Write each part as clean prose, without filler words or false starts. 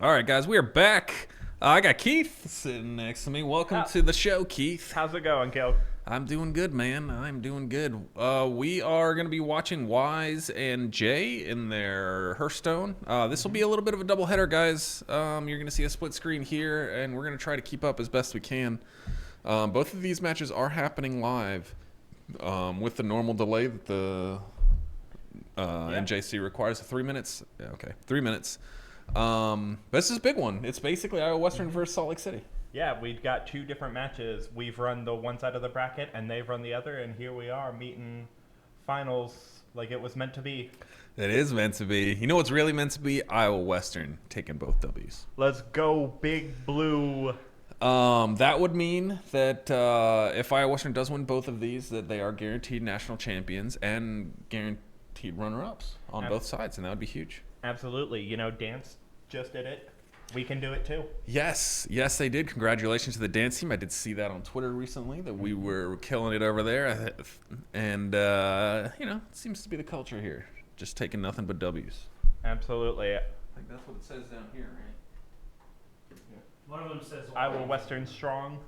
All right, guys, we are back. I got Keith sitting next to me. Welcome to the show, Keith. How's it going, Gil? I'm doing good, man. I'm doing good. We are going to be watching Wise and Jay in their Hearthstone. This will be a little bit of a doubleheader, guys. You're going to see a split screen here, and we're going to try to keep up as best we can. Both of these matches are happening live with the normal delay that the NJC requires. 3 minutes. Yeah, okay, 3 minutes. But this is a big one. It's basically Iowa Western versus Salt Lake City. Yeah, we've got two different matches. We've run the one side of the bracket, and they've run the other, and here we are meeting finals like it was meant to be. It is meant to be. You know what's really meant to be? Iowa Western taking both W's. Let's go, Big Blue. That would mean that if Iowa Western does win both of these, that they are guaranteed national champions and guaranteed runner-ups on both sides, and that would be huge. Absolutely. You know, Dance just did it. We can do it too. Yes, they did. Congratulations to the dance team. I did see that on Twitter recently, that we were killing it over there. And, you know, it seems to be the culture here. Just taking nothing but W's. Absolutely. I think that's what it says down here, right? Yeah. One of them says Iowa Western strong.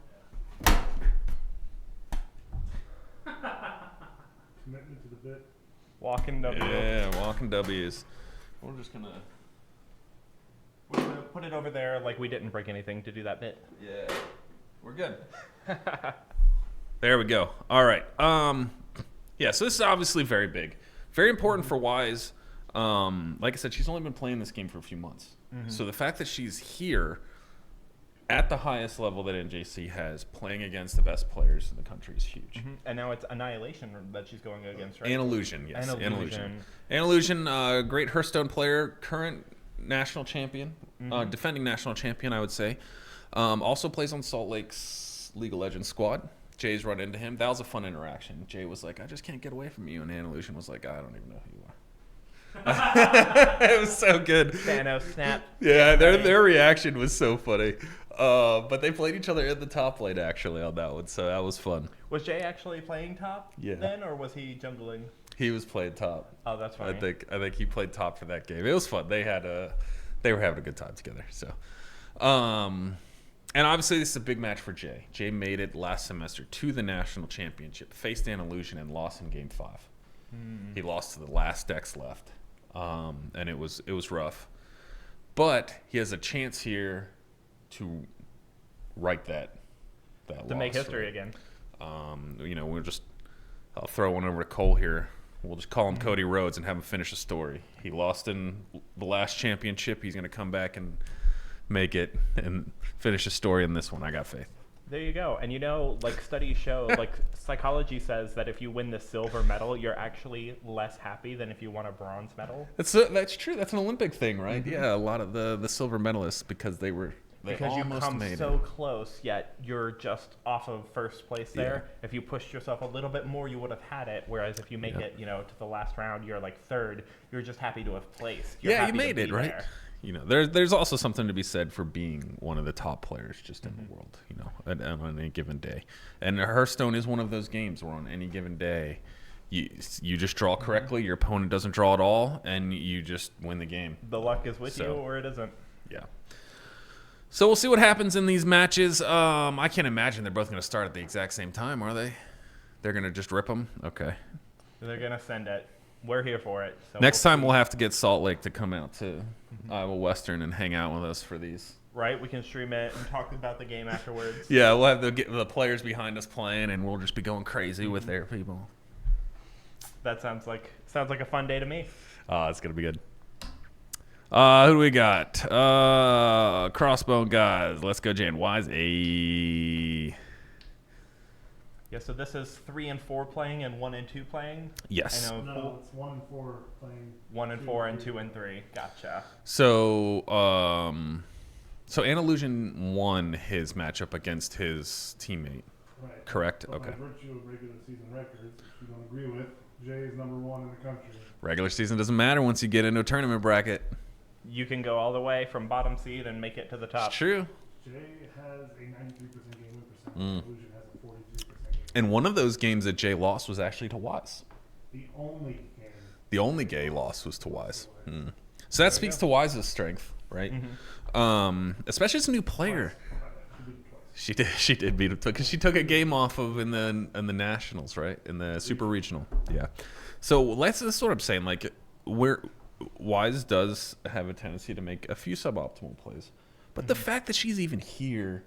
commitment to the bit. Walking W. Yeah, walking W's. We're gonna put it over there like we didn't break anything to do that bit. Yeah, we're good. There we go. All right. Yeah, so this is obviously very big. Very important for Wise. Like I said, she's only been playing this game for a few months. Mm-hmm. So the fact that she's here at the highest level that NJC has, playing against the best players in the country, is huge. Mm-hmm. And now it's Annihilation that she's going against, right? Illusion, yes. Illusion, great Hearthstone player, current national champion, defending national champion, I would say. Also plays on Salt Lake's League of Legends squad. Jay's run into him. That was a fun interaction. Jay was like, I just can't get away from you. And Illusion was like, I don't even know who you are. It was so good. Thanos snap. Yeah, their reaction was so funny. But they played each other in the top lane, actually, on that one. So that was fun. Was Jay actually playing top then, or was he jungling? He was playing top. Oh, that's funny. I think he played top for that game. It was fun. They were having a good time together. So, and obviously this is a big match for Jay. Jay made it last semester to the national championship, faced an Illusion, and lost in game 5. He lost to the last decks left, and it was rough. But he has a chance here to right that to make history again. You know, I'll throw one over to Cole here. We'll just call him Cody Rhodes and have him finish a story. He lost in the last championship. He's going to come back and make it and finish a story in this one. I got faith. There you go. And you know, like studies show, like psychology says that if you win the silver medal, you're actually less happy than if you won a bronze medal. That's true. That's an Olympic thing, right? Mm-hmm. Yeah, a lot of the silver medalists, because they because you come so close, yet you're just off of first place there. Yeah. If you pushed yourself a little bit more, you would have had it. Whereas if you make it, you know, to the last round, you're like third. You're just happy to have placed. You made it, right? There. You know, there's also something to be said for being one of the top players just in the world, you know, on any given day. And Hearthstone is one of those games where on any given day, you just draw correctly, your opponent doesn't draw at all, and you just win the game. The luck is with you, or it isn't. Yeah. So we'll see what happens in these matches. I can't imagine they're both going to start at the exact same time, are they? They're going to just rip them? Okay. They're going to send it. We're here for it. So Next time we'll have to get Salt Lake to come out to Iowa Western and hang out with us for these. Right, we can stream it and talk about the game afterwards. Yeah, we'll have the players behind us playing, and we'll just be going crazy with their people. That sounds like a fun day to me. It's going to be good. Who do we got? Crossbone guys. Let's go, Jan. Wise A. Yeah, so this is 3 and 4 playing and 1 and 2 playing? Yes. I know. No, it's 1 and 4 playing. 1 and 4 and 2 and 3. Gotcha. So, so Illusion won his matchup against his teammate. Right. Correct? But okay. By virtue of regular season records, which you don't agree with, Jay is number 1 in the country. Regular season doesn't matter once you get into a tournament bracket. You can go all the way from bottom seed and make it to the top. It's true. Jay has a 93% game win percentage. Illusion has a 43% game win. And one of those games that Jay lost was actually to Wise. The only game. The only gay loss was to Wise. So that speaks to Wise's strength, right? Especially as a new player. She did beat him because she took a game off of in the nationals, right? In the super regional, yeah. So that's what I'm saying. Like, Wise does have a tendency to make a few suboptimal plays, but the fact that she's even here,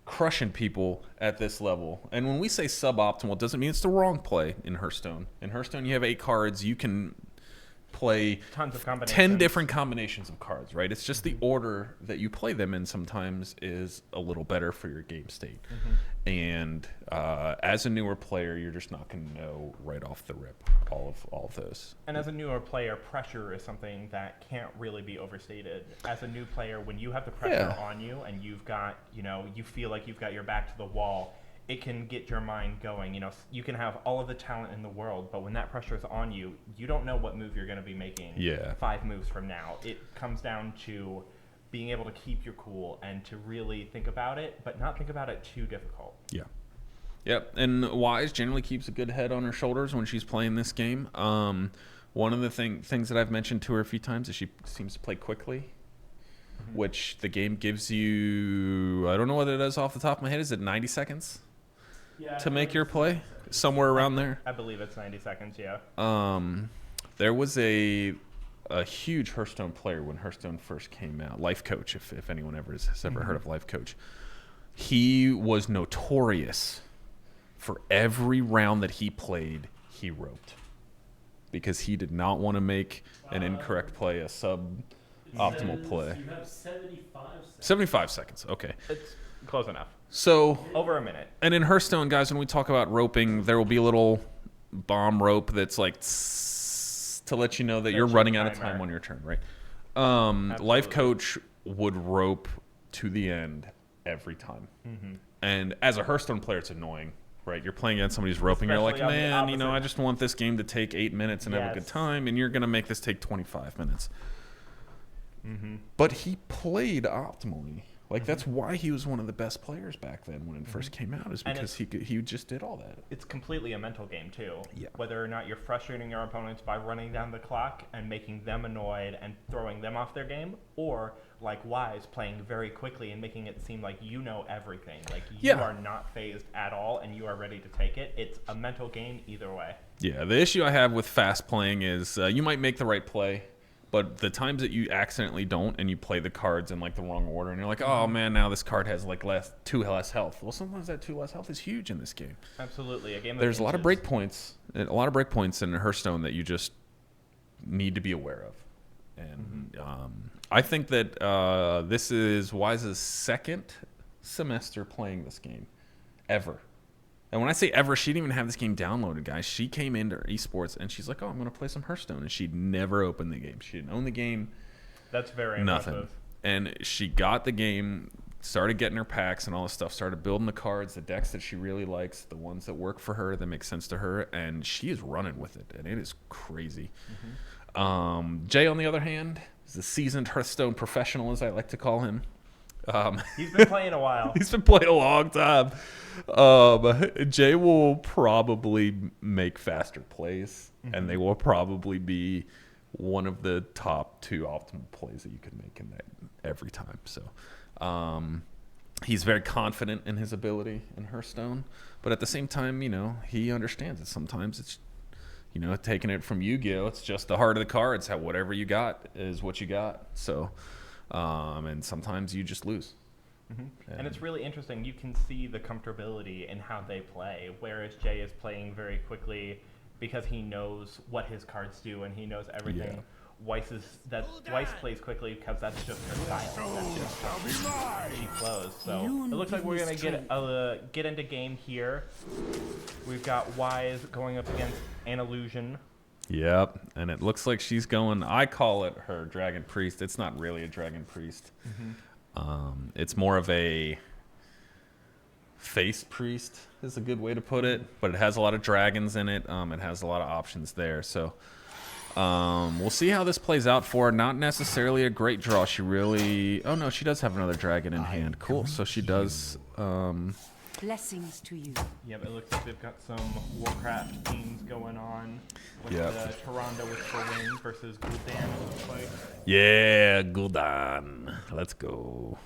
crushing people at this level, and when we say suboptimal, it doesn't mean it's the wrong play in Hearthstone. In Hearthstone, you have 8 cards. You can play tons of combinations. 10 different combinations of cards, right? It's just the order that you play them in sometimes is a little better for your game state. And as a newer player, you're just not going to know right off the rip all of those. And as a newer player, pressure is something that can't really be overstated. As a new player, when you have the pressure on you and you've got, you feel like you've got your back to the wall, it can get your mind going. You can have all of the talent in the world, but when that pressure is on you, you don't know what move you're going to be making 5 moves from now. It comes down to being able to keep your cool and to really think about it, but not think about it too difficult. Yeah. Yep. And Wise generally keeps a good head on her shoulders when she's playing this game. One of the things that I've mentioned to her a few times is she seems to play quickly, which the game gives you, I don't know what it is off the top of my head. Is it 90 seconds? To make your play, somewhere around there. I believe it's 90 seconds. Yeah. There was a huge Hearthstone player when Hearthstone first came out. Life Coach, if anyone has ever heard of Life Coach, he was notorious for every round that he played, he roped because he did not want to make an incorrect play, a sub-optimal play. You have 75 seconds. 75 seconds. Okay. It's close enough. So over a minute. And in Hearthstone, guys, when we talk about roping, there will be a little bomb rope that's like to let you know that you're running out of time on your turn, right? Life Coach would rope to the end every time. And as a Hearthstone player, it's annoying, right? You're playing against somebody who's roping. Especially you're like, man, I just want this game to take 8 minutes and have a good time, and you're going to make this take 25 minutes. But he played optimally. Like, that's why he was one of the best players back then when it first came out, is because he just did all that. It's completely a mental game, too. Yeah. Whether or not you're frustrating your opponents by running down the clock and making them annoyed and throwing them off their game, or, like Wise, playing very quickly and making it seem like you know everything. Like, you are not phased at all and you are ready to take it. It's a mental game either way. Yeah, the issue I have with fast playing is you might make the right play, but the times that you accidentally don't and you play the cards in like the wrong order and you're like, oh man, now this card has like 2 less health. Well, sometimes that 2 less health is huge in this game. Absolutely. A game There's a lot of breakpoints in Hearthstone that you just need to be aware of. And I think that this is Wise's 2nd semester playing this game ever. And when I say ever, she didn't even have this game downloaded, guys. She came into Esports and she's like, oh, I'm going to play some Hearthstone. And she'd never opened the game. She didn't own the game. That's very nothing. impressive. And she got the game, started getting her packs and all this stuff, started building the cards, the decks that she really likes, the ones that work for her, that make sense to her. And she is running with it. And it is crazy. Jay, on the other hand, is a seasoned Hearthstone professional, as I like to call him. He's been playing a while. He's been playing a long time. Jay will probably make faster plays, and they will probably be one of the top 2 optimal plays that you can make in that every time. So he's very confident in his ability in Hearthstone, but at the same time, he understands that sometimes it's, taking it from Yu-Gi-Oh, it's just the heart of the cards. How whatever you got is what you got. So. And sometimes you just lose. And it's really interesting. You can see the comfortability in how they play, whereas Jay is playing very quickly because he knows what his cards do and he knows everything. Weiss plays quickly because that's just her style. That's just how she flows. So it looks like we're gonna get into game here. We've got Wise going up against an Illusion. Yep, and it looks like she's going, I call it her Dragon Priest. It's not really a Dragon Priest. It's more of a Face Priest is a good way to put it, but it has a lot of dragons in it. It has a lot of options there. So we'll see how this plays out for her. Not necessarily a great draw. She really, oh no, she does have another dragon in hand. Cool, so she does... Blessings to you. Yep, it looks like they've got some Warcraft teams going on with Yep. the Toronto Whisper Wind versus Gul'dan, it looks like. Yeah, Gul'dan. Let's go.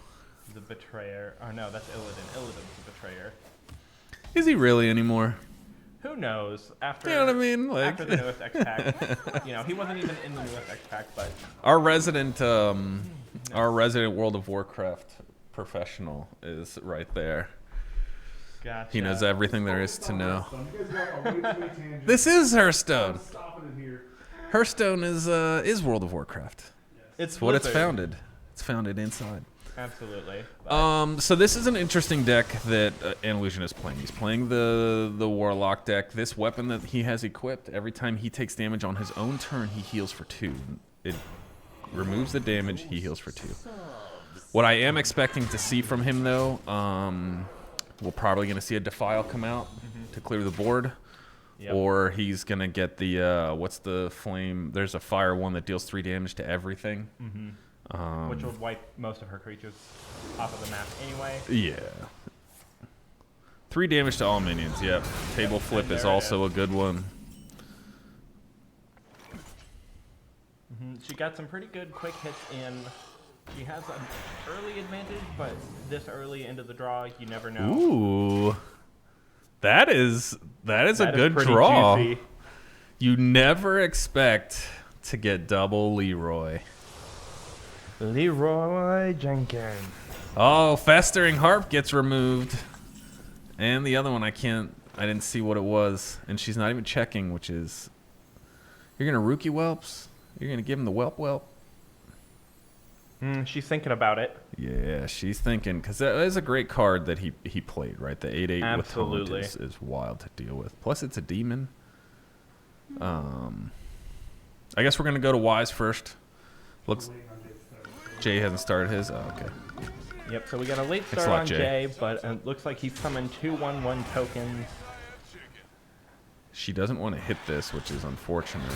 The Betrayer. Oh no, that's Illidan. Illidan's the Betrayer. Is he really anymore? Who knows? After, You know what I mean? Like, after the newest X Pack. You know, he wasn't even in the newest X Pack, but our resident World of Warcraft professional is right there. gotcha. He knows everything there is to know. Hearthstone. You guys got a way too many tangents. This is Hearthstone. I'm stopping it here. Hearthstone is World of Warcraft. It's What it's Blizzard. founded. It's founded inside. Absolutely. But So this is an interesting deck that Illusion is playing. He's playing the Warlock deck. This weapon that he has equipped, every time he takes damage on his own turn, he heals for 2. It removes the damage, he heals for 2. What I am expecting to see from him, though, we're probably going to see a Defile come out to clear the board. Yep. Or he's going to get the, what's the flame? There's a fire one that deals 3 damage to everything. which would wipe most of her creatures off of the map anyway. Yeah. 3 damage to all minions, yep. Table flip is there it also a good one. She got some pretty good quick hits in. She has an early advantage, but this early into the draw, you never know. Ooh. That is a That is good pretty draw. juicy. You never expect to get double Leroy. Leroy Jenkins. Oh, Festering Harp gets removed. And the other one I didn't see what it was. And she's not even checking, which is, you're going to Rookie Whelps? You're going to give him the Whelp? She's thinking about it. Yeah, she's thinking, because that is a great card that he played, right? The 8/8 Absolutely. with Taunt is wild to deal with. Plus, it's a demon. I guess we're going to go to Wise first. Looks Jay hasn't started his. Oh, okay. Yep, so we got a late Thanks start a lot, on Jay. Jay, but it looks like he's summoned 2/1/1 tokens. She doesn't want to hit this, which is unfortunate.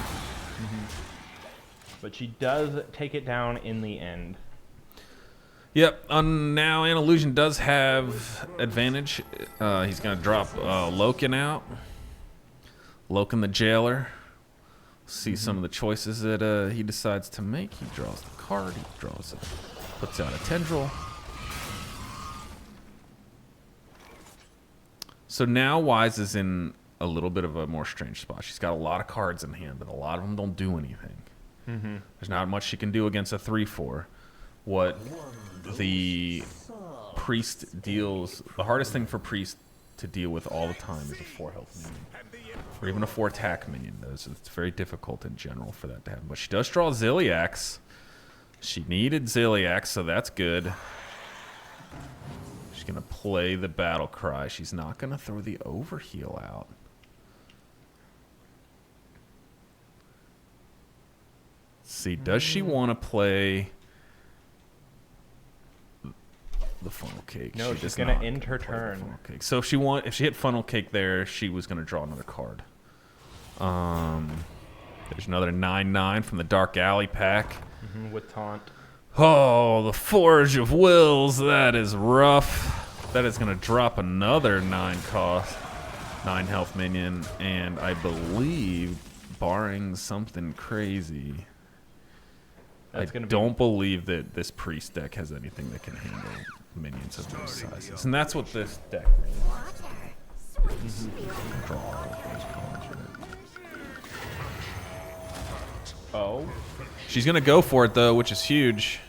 But she does take it down in the end. Yep, now Illusion does have advantage. He's going to drop Loken out. Loken the Jailer. See some of the choices that he decides to make. He draws the card. He draws it. Puts out a Tendril. So now Wise is in a little bit of a more strange spot. She's got a lot of cards in hand, but a lot of them don't do anything. There's not much she can do against a 3/4. What the Priest deals, the hardest thing for Priest to deal with all the time is a 4 health minion. Or even a 4 attack minion. It's very difficult in general for that to happen. But she does draw Ziliax. She needed Ziliax, so that's good. She's going to play the Battle Cry. She's not going to throw the Overheal out. See, does she want to play the Funnel Cake? No, She she's does gonna not end her play the turn. Funnel Cake. So if she hit Funnel Cake there, she was going to draw another card. There's another 9/9 from the Dark Alley pack. With taunt. Oh, the Forge of Wills. That is rough. That is going to drop another 9 health minion, and I believe, barring something crazy, That's I gonna be- don't believe that this Priest deck has anything that can handle minions of those sizes. And that's what this deck really is. Draw all of those cards, right? Oh. She's going to go for it, though, which is huge.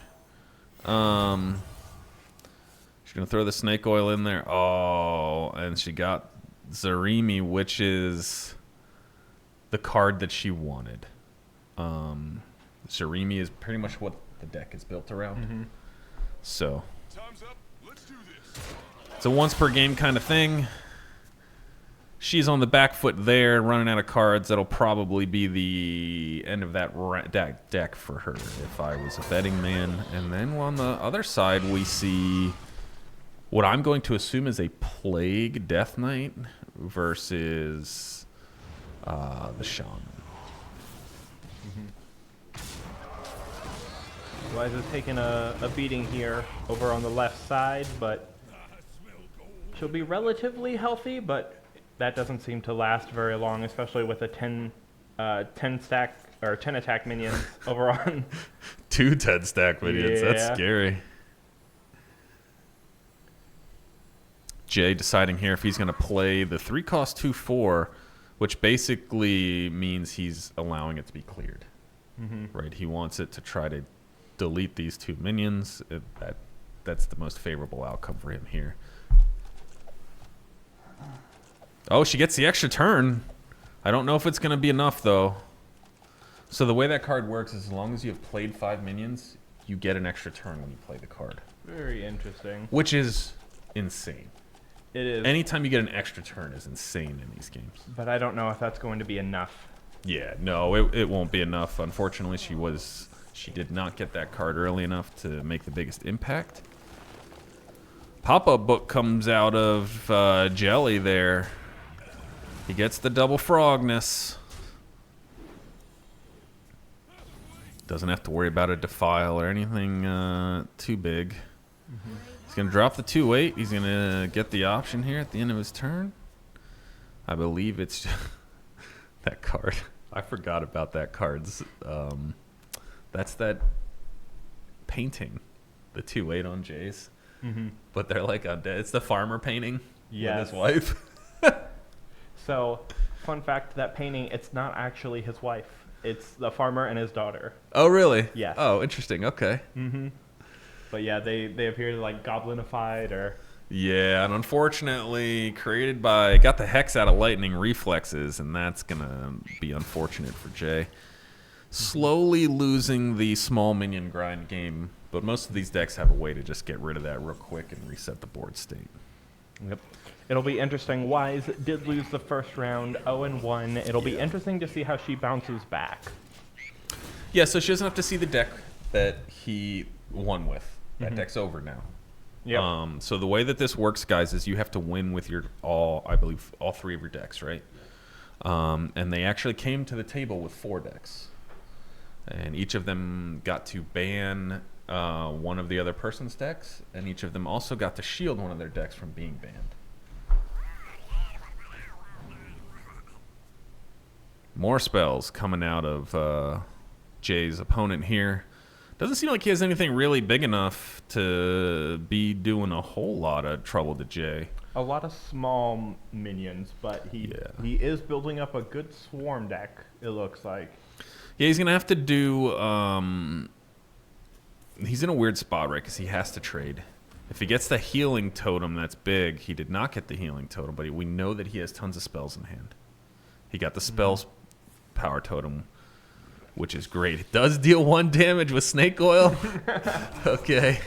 She's going to throw the Snake Oil in there. Oh, and she got Zarimi, which is the card that she wanted. Zarimi is pretty much what the deck is built around. So it's a once per game kind of thing. She's on the back foot there, running out of cards. That'll probably be the end of that deck for her if I was a betting man. And then on the other side, we see what I'm going to assume is a Plague Death Knight versus the Shaman. Wise is taking a beating here over on the left side, but She'll be relatively healthy, but that doesn't seem to last very long, especially with a 10 stack or 10 attack minions over on. 2 10 stack minions. Yeah. That's scary. Jay deciding here if he's going to play the 3-cost 2/4, which basically means he's allowing it to be cleared. Right? He wants it to try to delete these 2 minions. That's the most favorable outcome for him here. Oh, she gets the extra turn. I don't know if it's going to be enough, though. So the way that card works is as long as you have played 5 minions, you get an extra turn when you play the card. Very interesting. Which is insane. It is. Anytime you get an extra turn is insane in these games. But I don't know if that's going to be enough. Yeah, no, it won't be enough. Unfortunately, she did not get that card early enough to make the biggest impact. Pop-up book comes out of Jelly there. He gets the double frogness. Doesn't have to worry about a defile or anything too big. He's going to drop the 2/8. He's going to get the option here at the end of his turn. I believe it's that card. I forgot about that card's. That's that painting, the 2/8 on Jay's. But they're like it's the farmer painting with his wife. So, fun fact: that painting, it's not actually his wife. It's the farmer and his daughter. Oh, really? Yeah. Oh, interesting. Okay. But yeah, they appear like goblinified or. Yeah, and unfortunately got the hex out of lightning reflexes, and that's gonna be unfortunate for Jay. Slowly losing the small minion grind game, but most of these decks have a way to just get rid of that real quick and reset the board state. Yep. It'll be interesting. Wise did lose the first round, 0-1. It'll be interesting to see how she bounces back. Yeah, so she doesn't have to see the deck that he won with. That deck's over now. Yeah. So the way that this works, guys, is you have to win with I believe all 3 of your decks, right? And they actually came to the table with 4 decks. And each of them got to ban one of the other person's decks, and each of them also got to shield one of their decks from being banned. More spells coming out of Jay's opponent here. Doesn't seem like he has anything really big enough to be doing a whole lot of trouble to Jay. A lot of small minions, but he is building up a good swarm deck, it looks like. Yeah, he's going to have to do... he's in a weird spot, right, because he has to trade. If he gets the healing totem, that's big. He did not get the healing totem, but we know that he has tons of spells in hand. He got the spells power totem, which is great. It does deal 1 damage with snake oil. Okay.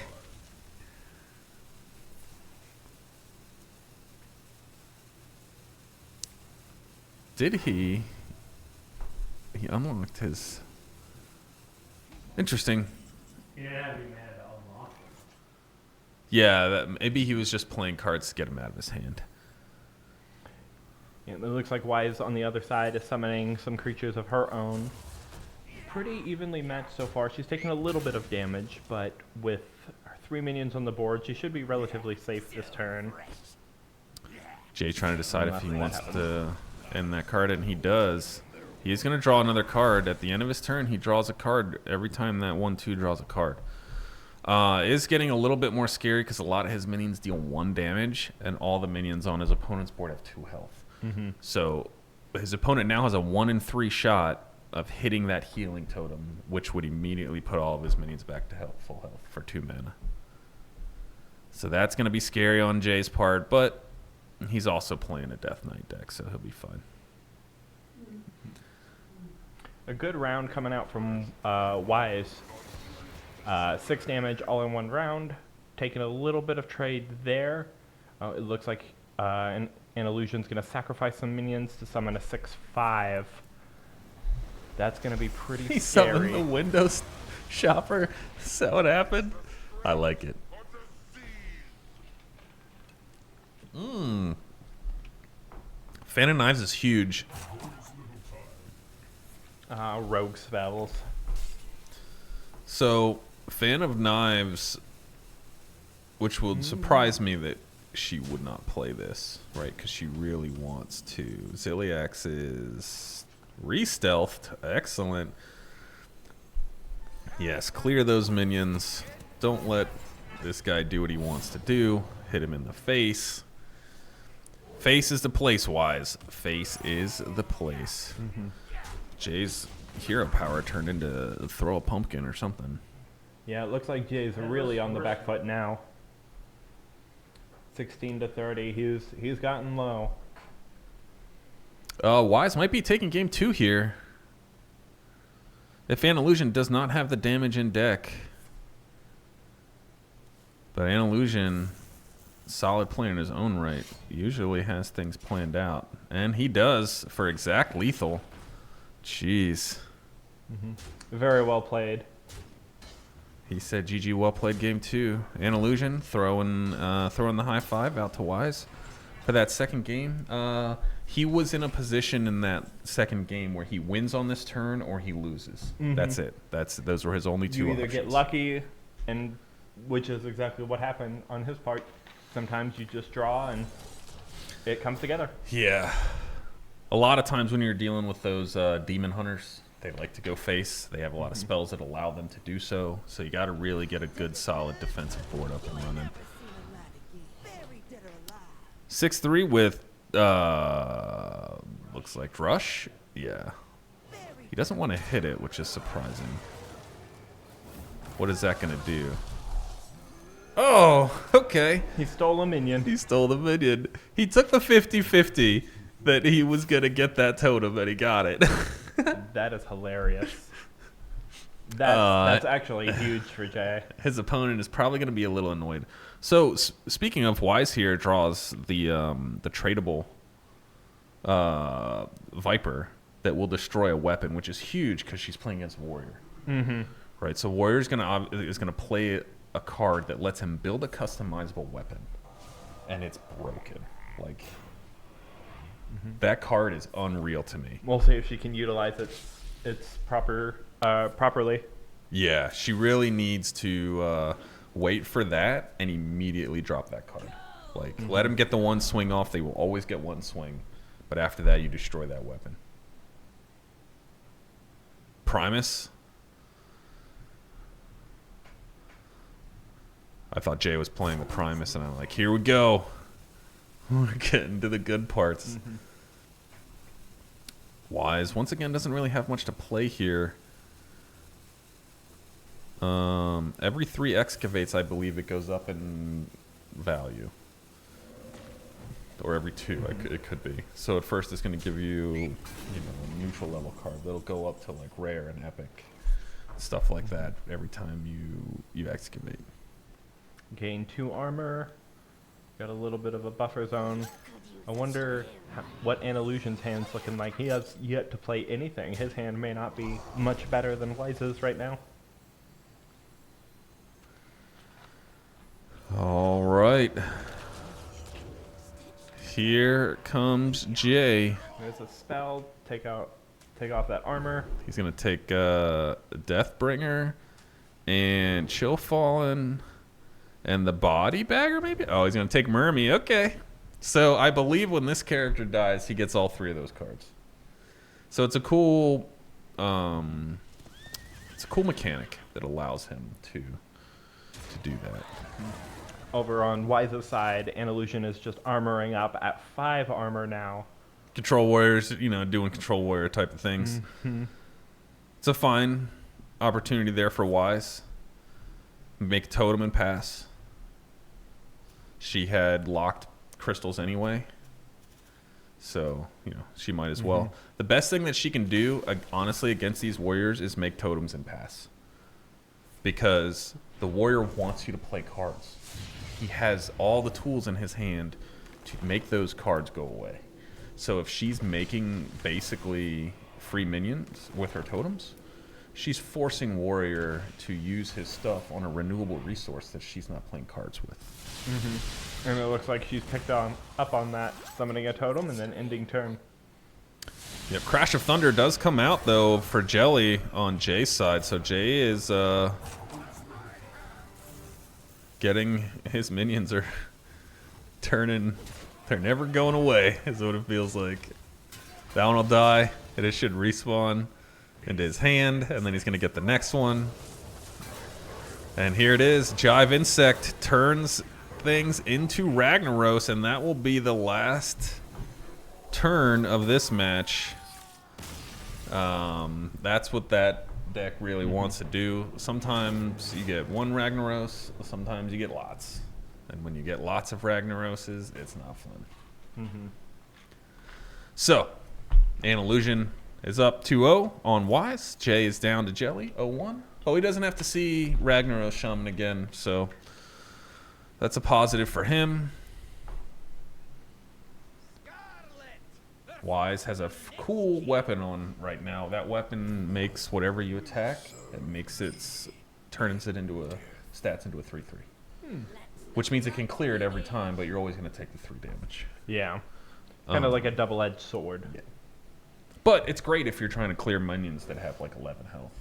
Did he unlocked his... Interesting. Yeah, I'd be mad at unlock. Yeah, maybe he was just playing cards to get him out of his hand. Yeah, it looks like Wise on the other side is summoning some creatures of her own. Pretty evenly matched so far. She's taken a little bit of damage, but with her 3 minions on the board, she should be relatively safe this turn. Jay trying to decide if he wants to end that card, and he does. He's going to draw another card. At the end of his turn, he draws a card every time that 1/2 draws a card. Is getting a little bit more scary because a lot of his minions deal 1 damage, and all the minions on his opponent's board have 2 health. So his opponent now has a 1 in 3 shot of hitting that healing totem, which would immediately put all of his minions back to full health for 2 mana. So that's going to be scary on Jay's part, but he's also playing a Death Knight deck, so he'll be fine. A good round coming out from Wise. 6 damage all in 1 round. Taking a little bit of trade there. It looks like an Illusion's going to sacrifice some minions to summon a 6/5. That's going to be pretty He scary. summoned the Windows shopper. Is that what happened? I like it. Fan of Knives is huge. Rogue spells. So, Fan of Knives, which will surprise me that she would not play this, right? Because she really wants to. Ziliax is re-stealthed. Excellent. Yes, clear those minions. Don't let this guy do what he wants to do. Hit him in the face. Face is the place, Wise. Face is the place. Jay's hero power turned into throw a pumpkin or something. Yeah, it looks like Jay's really on the back foot now. 16 to 30. He's gotten low. Wise might be taking game 2 here. If Anillusion does not have the damage in deck. But Anillusion, solid player in his own right, usually has things planned out. And he does for exact lethal. Jeez. Very well played. He said, GG, well played game 2. Anillusion throwing the high five out to Wise for that second game. He was in a position in that second game where he wins on this turn or he loses. That's it. Those were his only 2 You options. either get lucky, and which is exactly what happened on his part. Sometimes you just draw and it comes together. Yeah. A lot of times when you're dealing with those demon hunters, they like to go face. They have a lot of spells that allow them to do so. So you got to really get a good, solid defensive board up and running. 6-3 with, looks like Rush. Yeah. He doesn't want to hit it, which is surprising. What is that going to do? Oh, okay. He stole a minion. He stole the minion. He took the 50-50 that he was going to get that totem, and he got it. That is hilarious. That's actually huge for Jay. His opponent is probably going to be a little annoyed. So speaking of, Wise here draws the tradable Viper that will destroy a weapon, which is huge because she's playing against Warrior. Right. So Warrior is going to play a card that lets him build a customizable weapon, and it's broken. Like that card is unreal to me. We'll see if she can utilize its properly. Yeah, she really needs to wait for that and immediately drop that card. Like, let him get the one swing off. They will always get one swing. But after that, you destroy that weapon. Primus. I thought Jay was playing the Primus, and I'm like, here we go. We're getting to the good parts. Wise, once again, doesn't really have much to play here. Every 3 excavates, I believe it goes up in value. Or every 2, it could be. So at first it's going to give you, a neutral level card that'll go up to like rare and epic. Stuff like that every time you excavate. Gain 2 armor. Got a little bit of a buffer zone. I wonder what Anillusion's hand's looking like. He has yet to play anything. His hand may not be much better than Wise's right now. All right. Here comes Jay. There's a spell. Take off that armor. He's going to take Deathbringer and Chill Fallen and the Body Bagger maybe? Oh, he's going to take Mermy. Okay. So I believe when this character dies, he gets all 3 of those cards. So it's a cool mechanic that allows him to do that. Over on Wise's side, Anillusion is just armoring up at 5 armor now. Control Warriors, doing Control Warrior type of things. It's a fine opportunity there for Wise. Make totem and pass. She had locked crystals anyway, so she might as well. The best thing that she can do, honestly, against these Warriors is make totems and pass, because the Warrior wants you to play cards. He has all the tools in his hand to make those cards go away. So if she's making basically free minions with her totems, she's forcing Warrior to use his stuff on a renewable resource that she's not playing cards with. And it looks like she's picked up on that, summoning a totem and then ending turn. Yep, Crash of Thunder does come out, though, for Jelly on Jay's side. So Jay is getting his minions are turning. They're never going away, is what it feels like. That one will die, and it should respawn into his hand, and then he's going to get the next one. And here it is. Jive Insect turns things into Ragnaros, and that will be the last turn of this match. That's what that deck really wants to do. Sometimes you get one Ragnaros, sometimes you get lots. And when you get lots of Ragnaroses, it's not fun. So, Anillusion is up 2-0 on Wise. Jay is down to Jelly, 0-1. Oh, he doesn't have to see Ragnaros Shaman again, so that's a positive for him. Wise has a cool weapon on right now. That weapon makes whatever you attack, it makes turns it into stats into a 3/3. Which means it can clear it every time, but you're always going to take the 3 damage. Yeah. Kind of like a double-edged sword. Yeah. But it's great if you're trying to clear minions that have like 11 health.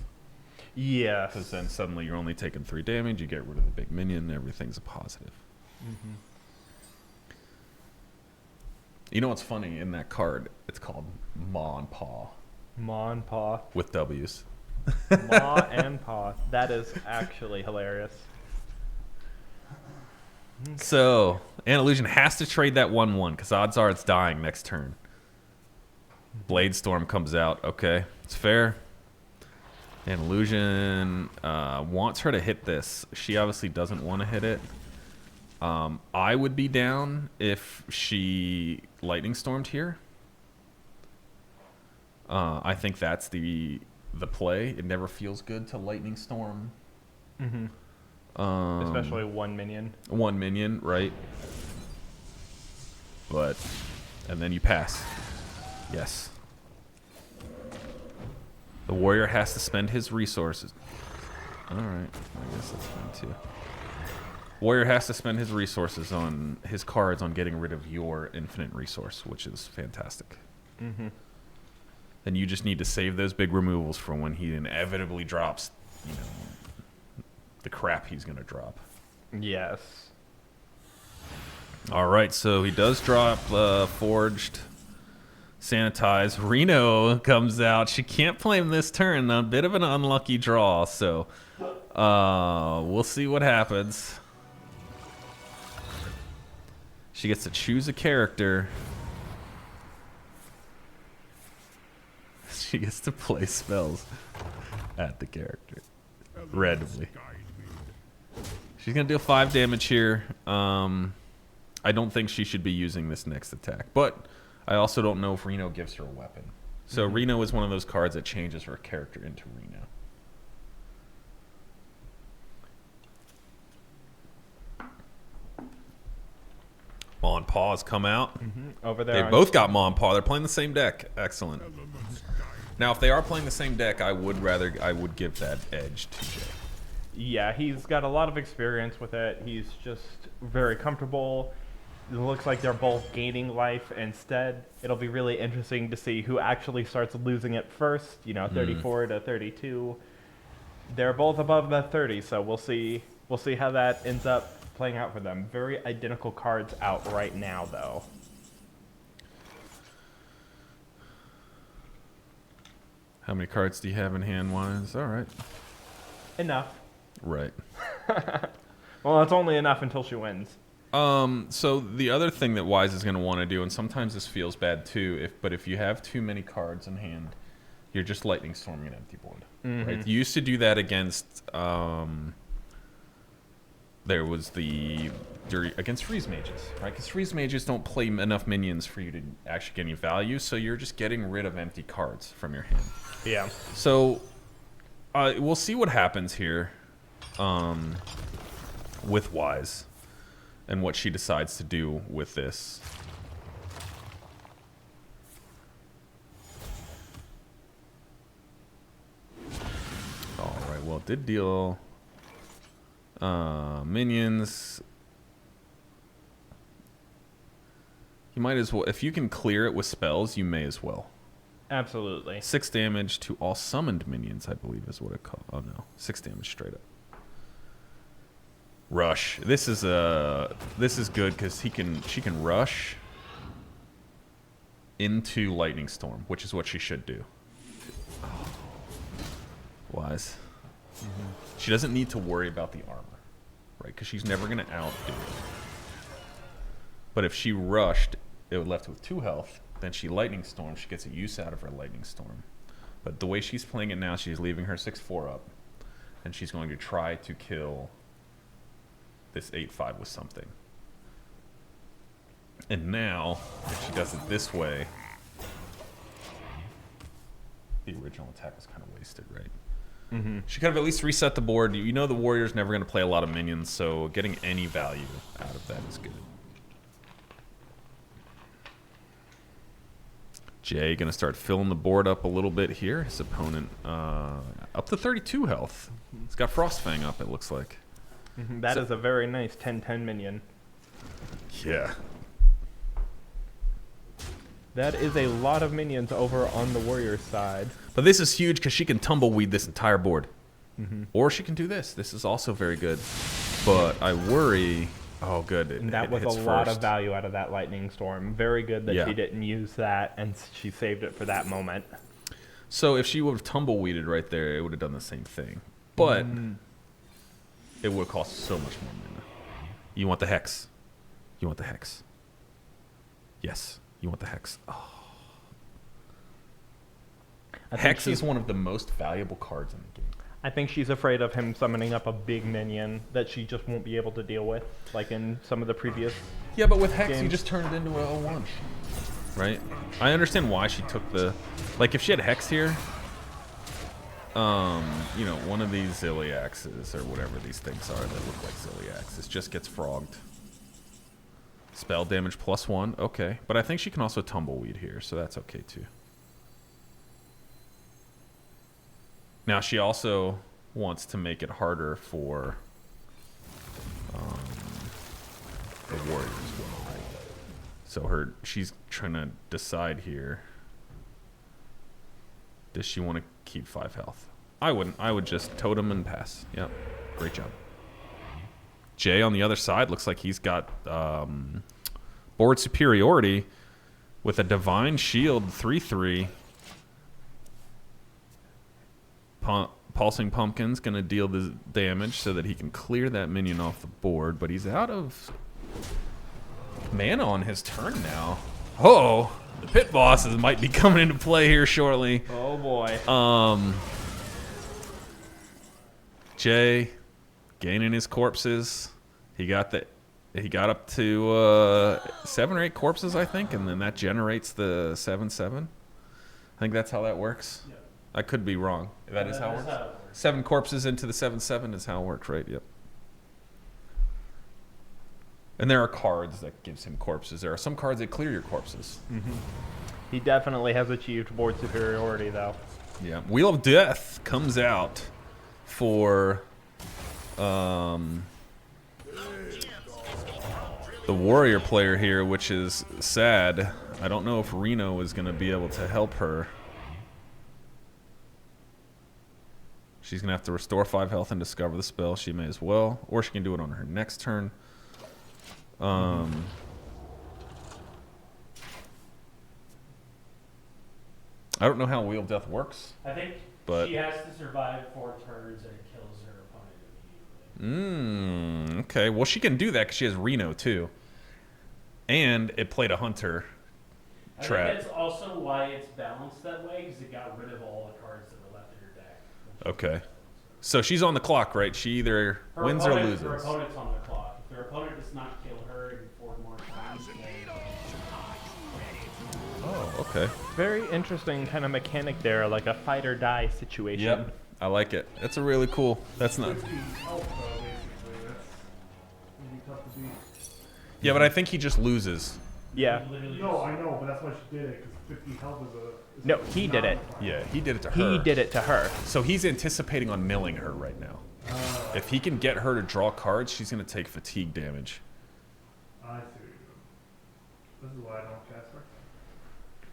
Yeah. Because then suddenly you're only taking 3 damage, you get rid of the big minion, everything's a positive. You know what's funny in that card? It's called Maw and Paw. Maw and Paw. With W's. Maw and Paw. That is actually hilarious. So, Anillusion has to trade that 1/1 because odds are it's dying next turn. Blade Storm comes out. Okay, it's fair. Anillusion wants her to hit this. She obviously doesn't want to hit it. I would be down if she Lightning Stormed here. I think that's the play. It never feels good to Lightning Storm. Especially one minion. One minion, right? And then you pass. Yes. The warrior has to spend his resources. All right, I guess that's fine too. Warrior has to spend his resources on his cards on getting rid of your infinite resource, which is fantastic. Then you just need to save those big removals for when he inevitably drops, the crap he's going to drop. Yes. All right, so he does drop Forged, Sanitize. Reno comes out. She can't play him this turn. A bit of an unlucky draw, so we'll see what happens. She gets to choose a character. She gets to play spells at the character randomly. She's going to deal 5 damage here. I don't think she should be using this next attack, but I also don't know if Reno gives her a weapon. So Reno is one of those cards that changes her character into Reno. Maw and Paw's come out. Over there. They both got Maw and Paw. They're playing the same deck. Excellent. Now, if they are playing the same deck, I would give that edge to Jay. Yeah, he's got a lot of experience with it. He's just very comfortable. It looks like they're both gaining life instead. It'll be really interesting to see who actually starts losing it first, 34 to 32. They're both above the 30, so we'll see how that ends up playing out for them. Very identical cards out right now, though. How many cards do you have in hand-wise? All right. Enough. Right. Well, it's only enough until she wins. So the other thing that Wise is going to want to do, and sometimes this feels bad too, but if you have too many cards in hand, you're just Lightning Storming an empty board. Right? You used to do that against against Freeze Mages, right? Because Freeze Mages don't play enough minions for you to actually get any value, so you're just getting rid of empty cards from your hand. Yeah. So we'll see what happens here with Wise and what she decides to do with this. All right, well, it did deal minions. You might as well, if you can clear it with spells, you may as well. Absolutely. 6 damage to all summoned minions, I believe is what it called. Oh no, 6 damage straight up. Rush. This is good because she can rush into Lightning Storm, which is what she should do. Wise. She doesn't need to worry about the armor, right? Because she's never going to outdo it. But if she rushed, it would left with 2 health. Then she Lightning Storm. She gets a use out of her Lightning Storm. But the way she's playing it now, she's leaving her 6-4 up. And she's going to try to kill this 8-5 with something. And now, if she does it this way, the original attack was kind of wasted, right? She could have at least reset the board. You know the warrior's never going to play a lot of minions, so getting any value out of that is good. Jay going to start filling the board up a little bit here. His opponent up to 32 health. He's got Frostfang up, it looks like. That is a very nice 10-10 minion. Yeah. That is a lot of minions over on the warrior's side. But this is huge because she can tumbleweed this entire board. Or she can do this. This is also very good. But I worry... Oh, good. And that was a lot of value out of that Lightning Storm. Very good that she didn't use that, and she saved it for that moment. So if she would have tumbleweeded right there, it would have done the same thing. But it would have cost so much more mana. You want the Hex. You want the Hex. Yes, you want the Hex. Oh. Hex is one of the most valuable cards in the game. I think she's afraid of him summoning up a big minion that she just won't be able to deal with, like in some of the previous Yeah, but with Hex, games. you just turn it into a 0-1. Right? I understand why she took the... Like, if she had Hex here, you know, one of these Ziliaxes, or whatever these things are that look like Ziliaxes, just gets frogged. Spell damage +1, okay. But I think she can also tumbleweed here, so that's okay too. Now she also wants to make it harder for the warrior as well, right? So she's trying to decide here. Does she want to keep 5 health? I wouldn't. I would just totem and pass. Yep. Great job. Jay on the other side looks like he's got board superiority with a Divine Shield 3/3. Pulsing Pumpkin's going to deal the damage so that he can clear that minion off the board, but he's out of mana on his turn now. Oh, the pit bosses might be coming into play here shortly. Oh boy. Jay gaining his corpses. He got up to 7 or 8 corpses, I think, and then that generates the 7/7. I think that's how that works. Yeah. I could be wrong. That is how it works. 7 corpses into the 7/7 is how it works, right? Yep. And there are cards that gives him corpses. There are some cards that clear your corpses. He definitely has achieved board superiority, though. Yeah. Wheel of Death comes out for the warrior player here, which is sad. I don't know if Reno is going to be able to help her. She's going to have to restore 5 health and discover the spell. She may as well. Or she can do it on her next turn. I don't know how Wheel of Death works. I think But- she has to survive 4 turns and it kills her opponent immediately. Okay. Well, she can do that because she has Reno, too. And it played a Hunter I trap. think that's also why it's balanced that way, because it got rid of all the cards that were left in her deck. Okay. So she's on the clock, right? She either Her wins or opponent- loses. Her opponent's on the clock. If her opponent does not kill her in 4 more times, then Oh, okay. Very interesting kind of mechanic there, like a fight or die situation. Yep. I like it. That's a really cool. That's not. 50 health, though, basically. That's gonna be tough to beat. Yeah, but I think he just loses. Yeah. literally No, I know, but that's why she did it, because 50 health is No, he did it. Yeah, he did it to her. He did it to her. So he's anticipating on milling her right now. If he can get her to draw cards, she's going to take fatigue damage. I see what you're doing. This is why I don't cast her.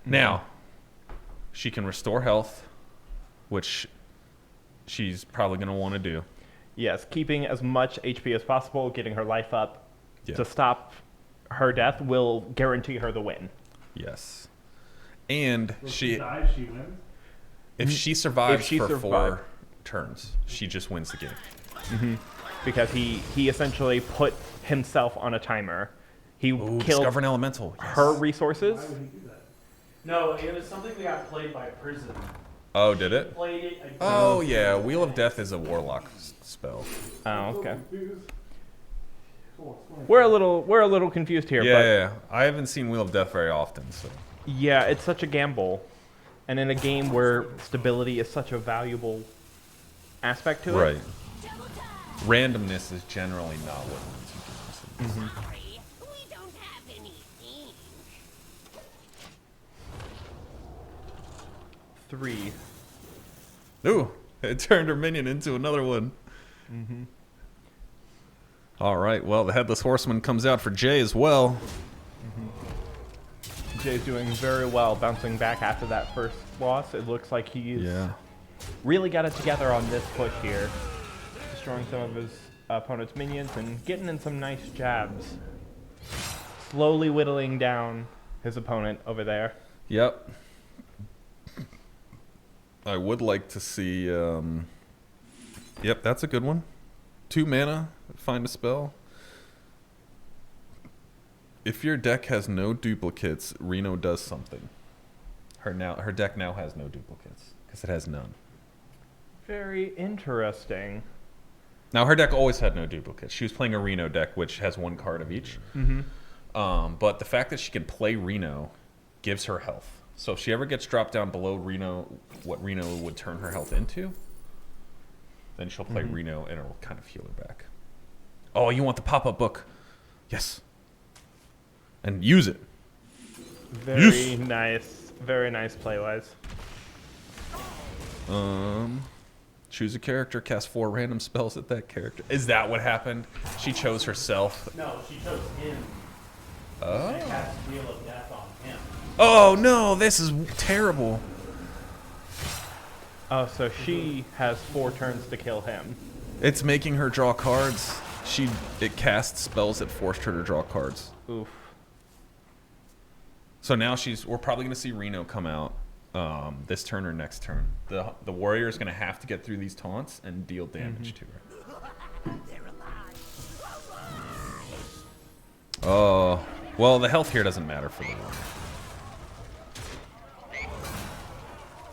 Now, she can restore health, which she's probably going to want to do. Yes, keeping as much HP as possible, getting her life up Yeah. to stop her death will guarantee her the win. Yes. And If she dies, she wins. if she survives she for survive- 4 turns, she just wins the game. Because he essentially put himself on a timer. He Ooh, killed discover an elemental. Yes. her resources. Why would he do that? No, it was something that got played by Prison. Oh, did it? Played it against Oh yeah, Wheel of Death is a warlock spell. Oh, I'm so okay. confused. Cool, explain. We're a little confused here, Yeah, but yeah, yeah. I haven't seen Wheel of Death very often, so yeah, it's such a gamble. And in a game where stability is such a valuable aspect to it. right. Randomness is generally not what wins you games. Sorry, we don't have any ink. 3. Ooh, it turned her minion into another one. All right, well, the Headless Horseman comes out for Jay as well. Jay's doing very well bouncing back after that first loss. It looks like he's really got it together on this push here. Destroying some of his opponent's minions and getting in some nice jabs. Slowly whittling down his opponent over there. Yep. I would like to see... Yep, that's a good one. 2 mana, find a spell. If your deck has no duplicates, Reno does something. Her deck now has no duplicates, because it has none. Very interesting. Now, her deck always had no duplicates. She was playing a Reno deck, which has 1 card of each. But the fact that she can play Reno gives her health. So if she ever gets dropped down below Reno, what Reno would turn her health into, then she'll play Reno and it'll kind of heal her back. Oh, you want the pop-up book? Yes. And use it. Very nice. Very nice play-wise. Choose a character, cast 4 random spells at that character. Is that what happened? She chose herself. No, she chose him. Oh. And cast Wheel of Death on him. Oh no, this is terrible. Oh, so she has 4 turns to kill him. It's making her draw cards. It casts spells that forced her to draw cards. Oof. So now we're probably going to see Reno come out this turn or next turn. The warrior is going to have to get through these taunts and deal damage to her. Oh, well, the health here doesn't matter for the warrior.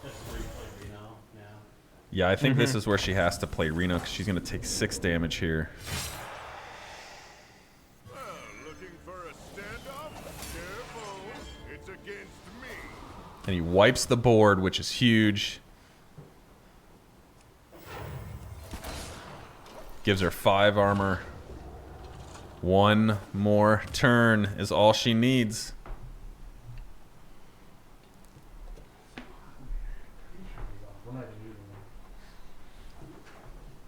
Just replay Reno now. Yeah, I think this is where she has to play Reno because she's going to take 6 damage here. Looking for a standoff? Careful, it's against me. And he wipes the board, which is huge. Gives her 5 armor. 1 more turn is all she needs. We're not even using them.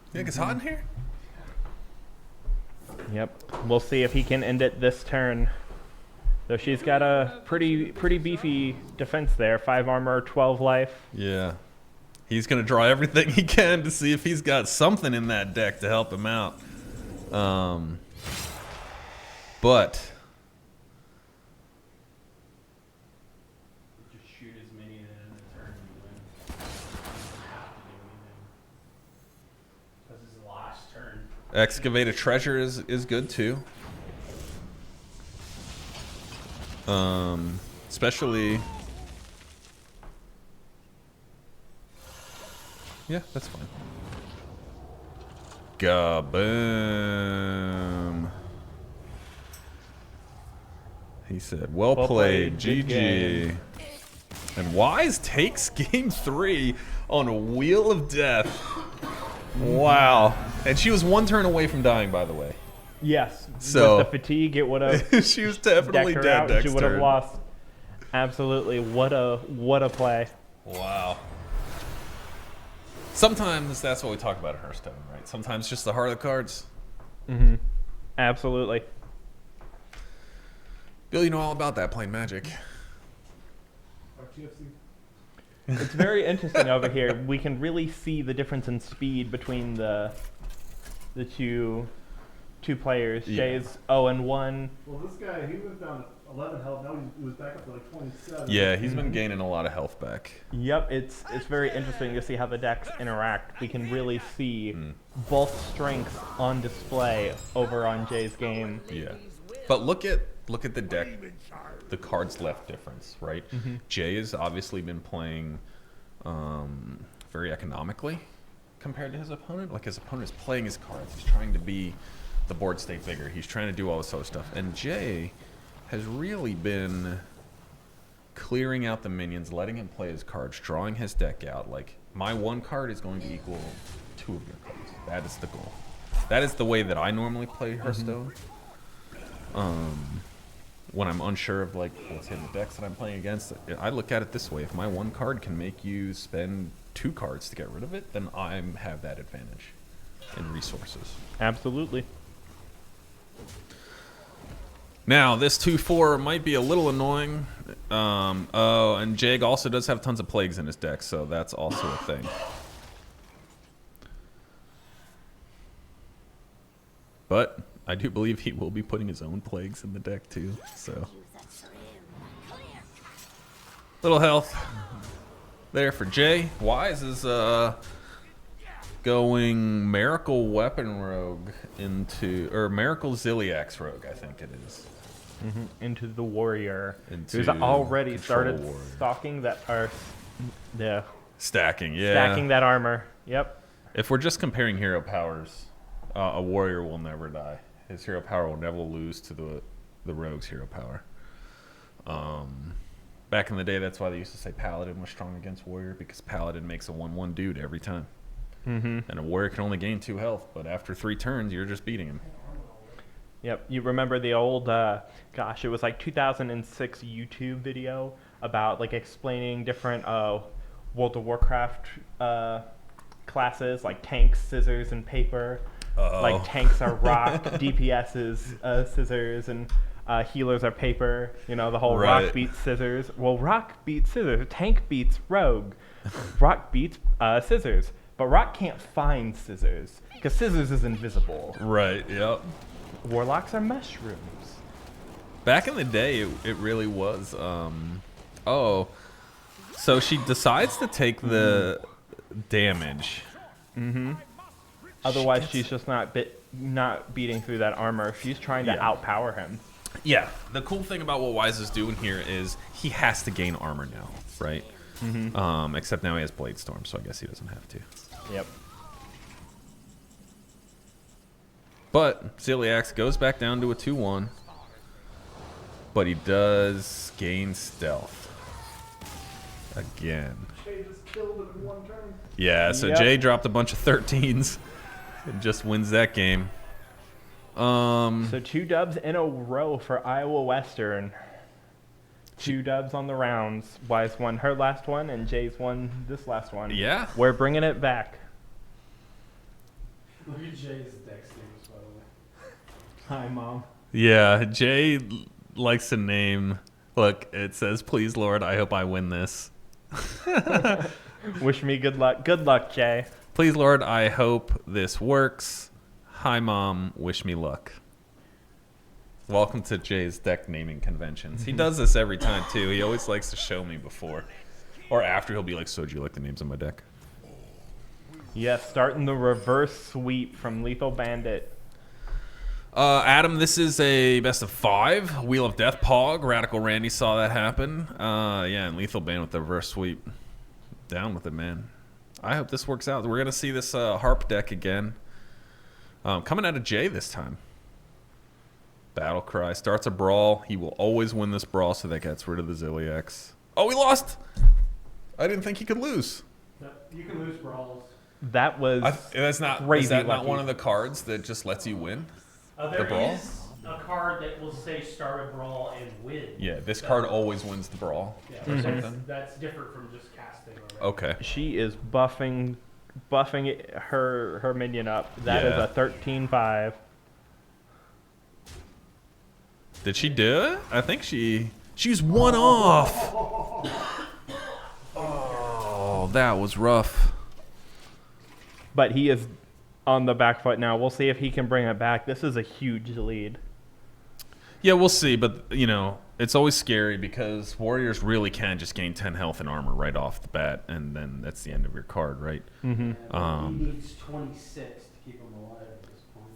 You think it's hot in here? Yep. We'll see if he can end it this turn. Though she's got a pretty beefy defense there. 5 armor, 12 life. Yeah. He's going to draw everything he can to see if he's got something in that deck to help him out. But Just shoot as many in a turn and you win. You don't have to do anything. Because it's the last turn. Excavate a Treasure is good too. Especially... Yeah, that's fine. Gaboom. He said, well played, good GG. game. And Wise takes game 3 on a Wheel of Death. Wow. And she was 1 turn away from dying, by the way. Yes. So- with the fatigue, it would have She was definitely decked her dead out. next She would have turn. lost. Absolutely. What a play. Wow. Sometimes that's what we talk about in Hearthstone, right? Sometimes just the heart of the cards. Absolutely. Bill, you know all about that, playing Magic. Our TFC. It's very interesting over here. We can really see the difference in speed between the the two players. Yeah. Jay's 0-1. Well, this guy, he went down to 11 health. Now he was back up to like 27. Yeah, he's been gaining a lot of health back. Yep, it's very interesting to see how the decks interact. We can really see both strengths on display over on Jay's game. Yeah, but look at the deck, the cards left difference, right? Jay has obviously been playing very economically compared to his opponent. Like his opponent is playing his cards. He's trying to be the board state bigger. He's trying to do all this other stuff, and Jay has really been clearing out the minions, letting him play his cards, drawing his deck out. Like, my one card is going to equal 2 of your cards. That is the goal. That is the way that I normally play Hearthstone. When I'm unsure of, like, what's in the decks that I'm playing against, I look at it this way. If my one card can make you spend 2 cards to get rid of it, then I have that advantage in resources. Absolutely. Now, this 2-4 might be a little annoying. Oh, and Jag also does have tons of plagues in his deck, so that's also a thing. But I do believe he will be putting his own plagues in the deck too, so. Little health there for Jay. Wise is going Miracle Weapon Rogue or Miracle Ziliax Rogue, I think it is. Into the warrior, Into who's already control started warrior. stacking Stacking, yeah. stacking that armor. Yep. If we're just comparing hero powers, a warrior will never die. His hero power will never lose to the rogue's hero power. Back in the day, that's why they used to say paladin was strong against warrior, because paladin makes a 1/1 dude every time. And a warrior can only gain 2 health, but after 3 turns, you're just beating him. Yep. You remember the old, gosh, it was like 2006 YouTube video about like explaining different World of Warcraft classes, like tanks, scissors, and paper. Like tanks are rock, DPS is scissors, and healers are paper. You know, the whole Right. rock beats scissors. Well, rock beats scissors. Tank beats rogue. Rock beats scissors. But rock can't find scissors because scissors is invisible. Right, yep. Warlocks are mushrooms. Back in the day, it really was. So she decides to take the damage. Otherwise, she's just not beating through that armor. She's trying to outpower him. Yeah, the cool thing about what Wise is doing here is he has to gain armor now, right? Except now he has Blade Storm, so I guess he doesn't have to. Yep. But Ziliax goes back down to a 2-1. But he does gain stealth. Again. Jay just killed him in 1 turn. Yeah, so Yep. Jay dropped a bunch of 13s and just wins that game. So 2 dubs in a row for Iowa Western. 2 dubs on the rounds. Wise won her last one, and Jay's won this last one. Yeah. We're bringing it back. Look at Jay's deck status, by the way. Hi, Mom. Yeah, Jay likes to name. Look, it says, "Please, Lord, I hope I win this." Wish me good luck. Good luck, Jay. Please, Lord, I hope this works. Hi, Mom. Wish me luck. Welcome to Jay's deck naming conventions. He does this every time, too. He always likes to show me before. Or after, he'll be like, "So, do you like the names on my deck?" Yes, starting the reverse sweep from Lethal Bandit. Adam, this is a best of 5. Wheel of Death Pog. Radical Randy saw that happen. Yeah, and Lethal Band with the reverse sweep. Down with it, man. I hope this works out. We're going to see this harp deck again. Coming out of Jay this time. Battle Cry. Starts a brawl. He will always win this brawl, so that gets rid of the Ziliax. Oh, he lost! I didn't think he could lose. You can lose brawls. That was That's not. crazy Is that not lucky. one of the cards that just lets you win? There brawl? is a card that will say start a brawl and win. Yeah, this card always wins the brawl. Yeah, Or something. that's different from just casting already. Okay. She is buffing her minion up. That is Yeah. a 13-5. Did she do it? I think she's 1 off. Oh, that was rough. But he is on the back foot now. We'll see if he can bring it back. This is a huge lead. Yeah, we'll see. But, you know, it's always scary because warriors really can just gain 10 health and armor right off the bat, and then that's the end of your card, right? Mm-hmm. He needs 26 to keep him alive at this point.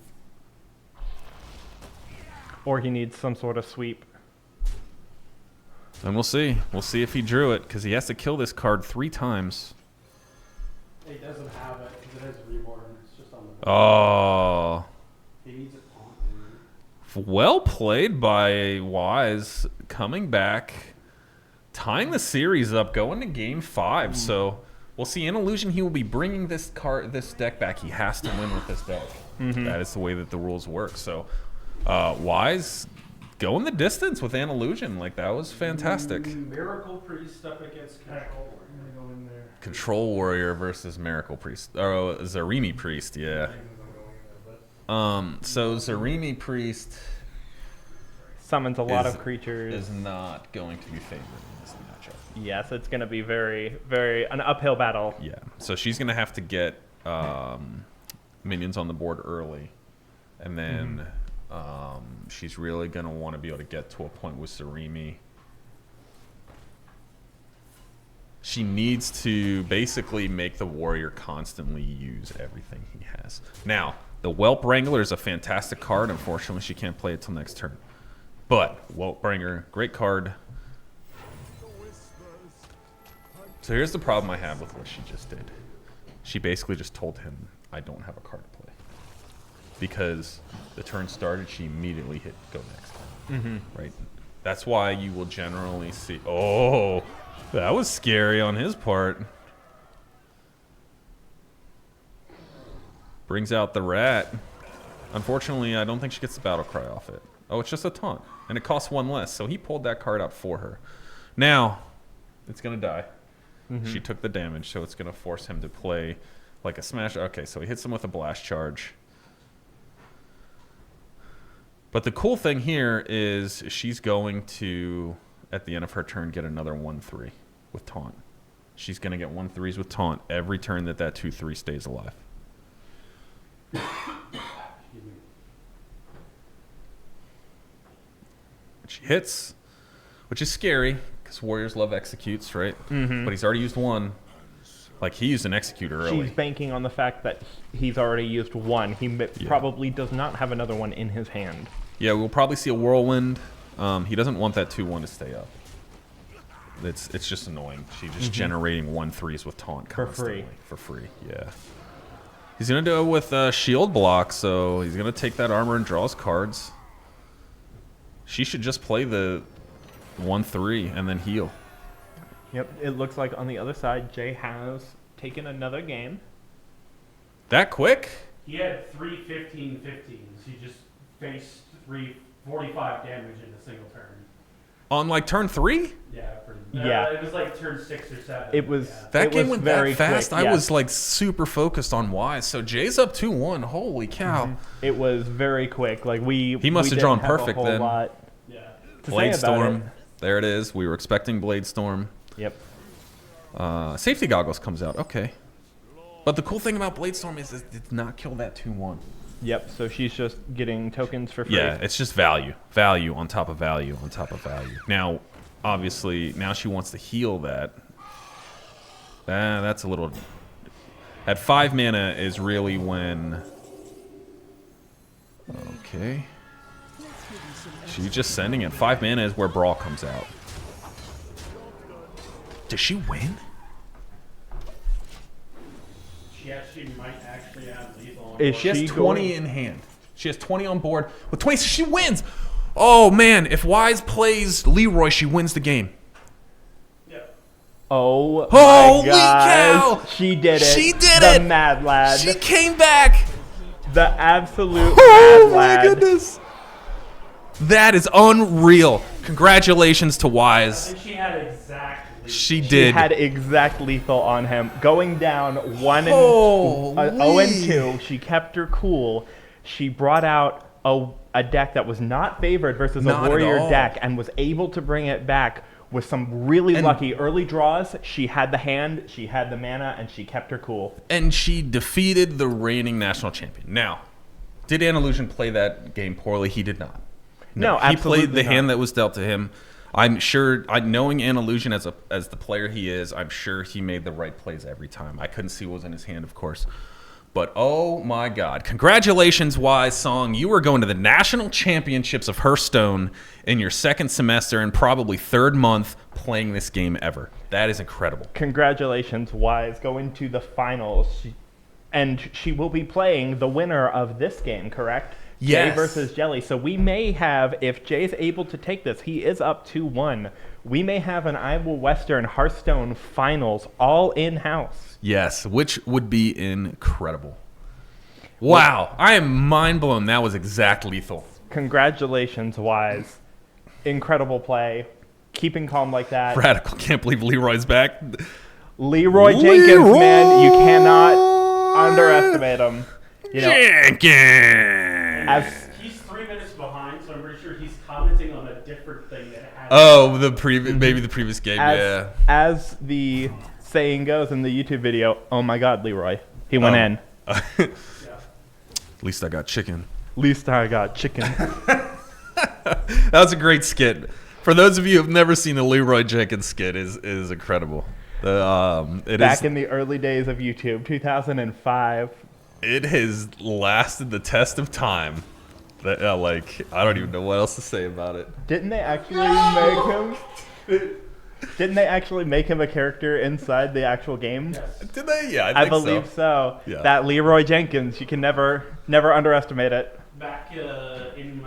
Or he needs some sort of sweep. And we'll see. We'll see if he drew it because he has to kill this card 3 times. He doesn't have it because it is reborn. It's just on the Oh. He needs a taunt. Well played by Wise, coming back, tying the series up, going to game 5. So we'll see. In Illusion, he will be bringing this deck back. He has to win with this deck. That is the way that the rules work. So Wise going the distance with An Illusion. Like, that was fantastic. Miracle Priest up against Control. I'm gonna go in there. Control Warrior versus Miracle Priest. Or Zarimi Priest, yeah. I'm going in there, but So Zarimi Priest Summons a lot of creatures. is not going to be favored in this matchup. Yes, it's going to be very, very an uphill battle. Yeah, so she's going to have to get minions on the board early. And then she's really going to want to be able to get to a point with Zarimi. She needs to basically make the warrior constantly use everything he has. Now, the Whelp Wrangler is a fantastic card. Unfortunately, she can't play it till next turn. But Whelp Bringer, great card. So here's the problem I have with what she just did. She basically just told him, I don't have a card to play. Because the turn started, she immediately hit go next. Right? That's why you will generally see... Oh, that was scary on his part. Brings out the rat. Unfortunately, I don't think she gets the battle cry off it. Oh, it's just a taunt. And it costs 1 less, so he pulled that card out for her. Now, it's going to die. She took the damage, so it's going to force him to play like a smash. Okay, so he hits him with a blast charge. But the cool thing here is she's going to, at the end of her turn, get another 1/3 with taunt. She's going to get 1/3s with taunt every turn that 2/3 stays alive. She hits, which is scary because warriors love executes, right? But he's already used 1. Like, he used an executor early. She's banking on the fact that he's already used 1. He probably does not have another one in his hand. Yeah, we'll probably see a whirlwind. He doesn't want that 2/1 to stay up. It's just annoying. She's just generating 1/3s with taunt constantly. For free, yeah. He's going to do it with shield block, so he's going to take that armor and draw his cards. She should just play the 1/3 and then heal. Yep, it looks like on the other side, Jay has taken another game. That quick? He had 3 15-15s. He just faced 45 damage in a single turn. On like turn 3? Yeah, pretty much. Yeah. It was like turn 6 or 7. It was That it game was went very that fast. quick, I was like super focused on Wise. So Jay's up 2-1. Holy cow. It was very quick. Like He must have drawn perfect then. Yeah. Blade Storm. There it is. We were expecting Blade Storm. Yep. Safety Goggles comes out. Okay. But the cool thing about Blade Storm is it did not kill that 2/1. Yep, so she's just getting tokens for free. Yeah, it's just value. Value on top of value on top of value. Now, obviously, now she wants to heal that. That's a little... At 5 mana is really when... Okay. She's just sending it. 5 mana is where Brawl comes out. Does she win? She might actually have lethal. She has 20 in hand. She has 20 on board. With 20, she wins! Oh, man. If Wise plays Leroy, she wins the game. Oh, Holy my gosh. cow! She did it. She did the it! The mad lad. She came back! The absolute Oh, mad my lad. goodness. That is unreal. Congratulations to Wise. And she had exactly. She She did. had exact lethal on him. Going down 0 and 2. She kept her cool. She brought out a deck that was not favored versus Not a at warrior all. deck and was able to bring it back with some really lucky early draws. She had the hand, she had the mana, and she kept her cool. And she defeated the reigning national champion. Now, did Andalusian play that game poorly? He did not. No, he absolutely played the not. hand that was dealt to him. I'm sure, knowing Andalusian as the player he is, I'm sure he made the right plays every time. I couldn't see what was in his hand, of course. But oh my God. Congratulations, Wise Song. You are going to the National Championships of Hearthstone in your second semester and probably third month playing this game ever. That is incredible. Congratulations, Wise, going to the finals. And she will be playing the winner of this game, correct? Yes. Jay versus Jelly. So we may have, if Jay's able to take this, he is up 2-1. We may have an Iowa Western Hearthstone finals all in-house. Yes, which would be incredible. Wow, I am mind blown. That was exact lethal. Congratulations, Wise. Incredible play. Keeping calm like that. Radical, can't believe Leroy's back. Leroy Jenkins, man, you cannot underestimate him. You know, Jenkins. He's 3 minutes behind, so I'm pretty sure he's commenting on a different thing that happened. Oh, maybe the previous game, yeah. As the saying goes in the YouTube video, oh my God, Leroy. He went in. At least I got chicken. Least I got chicken. That was a great skit. For those of you who have never seen the Leroy Jenkins skit, is incredible. Back in the early days of YouTube, 2005. It has lasted the test of time. I don't even know what else to say about it. Didn't they actually make him? Didn't they actually make him a character inside the actual game? Yes. Did they? Yeah, I think believe so. Yeah. That Leroy Jenkins, you can never underestimate it. Back in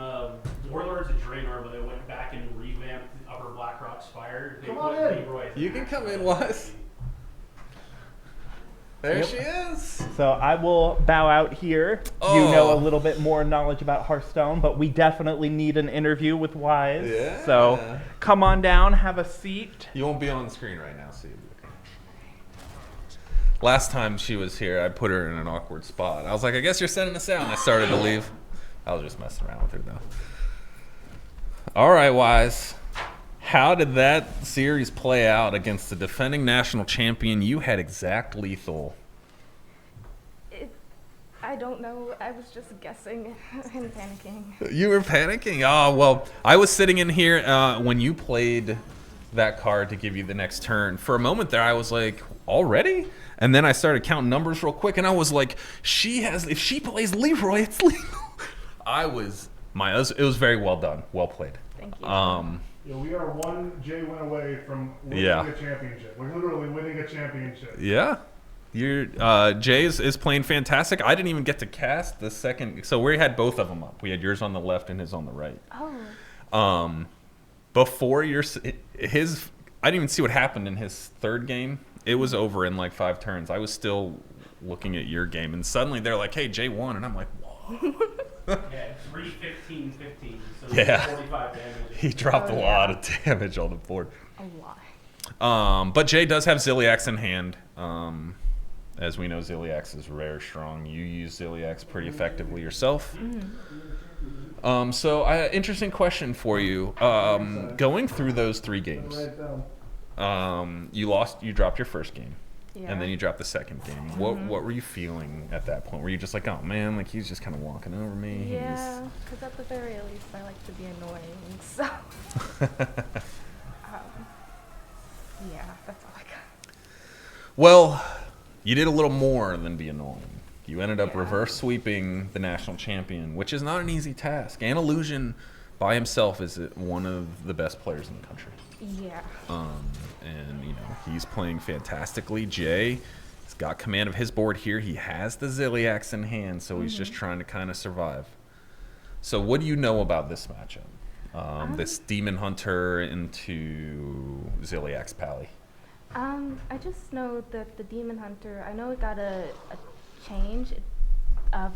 Warlords of Draenor, when they went back and revamped Upper Blackrock Spire, they Come put on in. Leroy. You can come in, Wise. There she is. So I will bow out here. Oh. You know a little bit more knowledge about Hearthstone, but we definitely need an interview with Wise. Yeah. So come on down, have a seat. You won't be on the screen right now, so you'll be okay. Last time she was here, I put her in an awkward spot. I was like, I guess you're sending us out, and I started to leave. I was just messing around with her, though. All right, Wise. How did that series play out against the defending national champion? You had exact lethal. I don't know. I was just guessing and panicking. You were panicking? Oh, well, I was sitting in here when you played that card to give you the next turn. For a moment there, I was like, already? And then I started counting numbers real quick, and I was like, if she plays Leroy, it's lethal. It was very well done. Well played. Thank you. Yeah, we are one J win away from winning a championship. We're literally winning a championship. Yeah. Jay is playing fantastic. I didn't even get to cast the second. So we had both of them up. We had yours on the left and his on the right. Oh. Before I didn't even see what happened in his third game. It was over in like 5 turns. I was still looking at your game, and suddenly they're like, "Hey, Jay won," and I'm like, "Whoa." Yeah, 3-15-15. So Yeah. 45 damage. He dropped a lot of damage on the board. A lot. But Jay does have Ziliax in hand. As we know, Ziliax is rare strong. You use Ziliax pretty effectively yourself. So, interesting question for you. Going through those 3 games, you dropped your first game. Yeah. And then you dropped the second game. What were you feeling at that point? Were you just like, oh man, like he's just kind of walking over me? Yeah, because at the very least, I like to be annoying. So, yeah, that's all I got. Well, you did a little more than be annoying. You ended up reverse sweeping the national champion, which is not an easy task. Andalusian by himself is one of the best players in the country. Yeah. And he's playing fantastically. Jay has got command of his board here. He has the Ziliax in hand, so he's just trying to kind of survive. So what do you know about this matchup? This Demon Hunter into Ziliax Pally. I just know that the Demon Hunter, I know it got a change of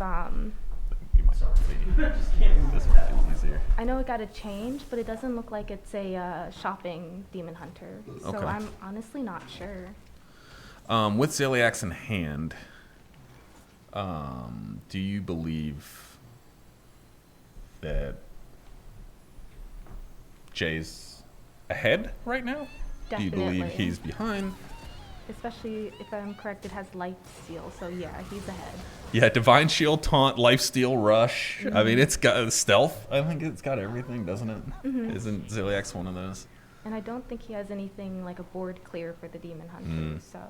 You might this might be easier. I know it got a change, but it doesn't look like it's a shopping Demon Hunter. So Okay. I'm honestly not sure. With Ziliax in hand, do you believe that Jay's ahead right now? Definitely. Do you believe he's behind? Especially if I'm correct, it has light steal, so yeah, he's ahead. Yeah, Divine Shield, Taunt, Lifesteal, Rush. I mean, it's got Stealth. I think it's got everything, doesn't it? Isn't Ziliax one of those? And I don't think he has anything like a board clear for the Demon Hunter, so.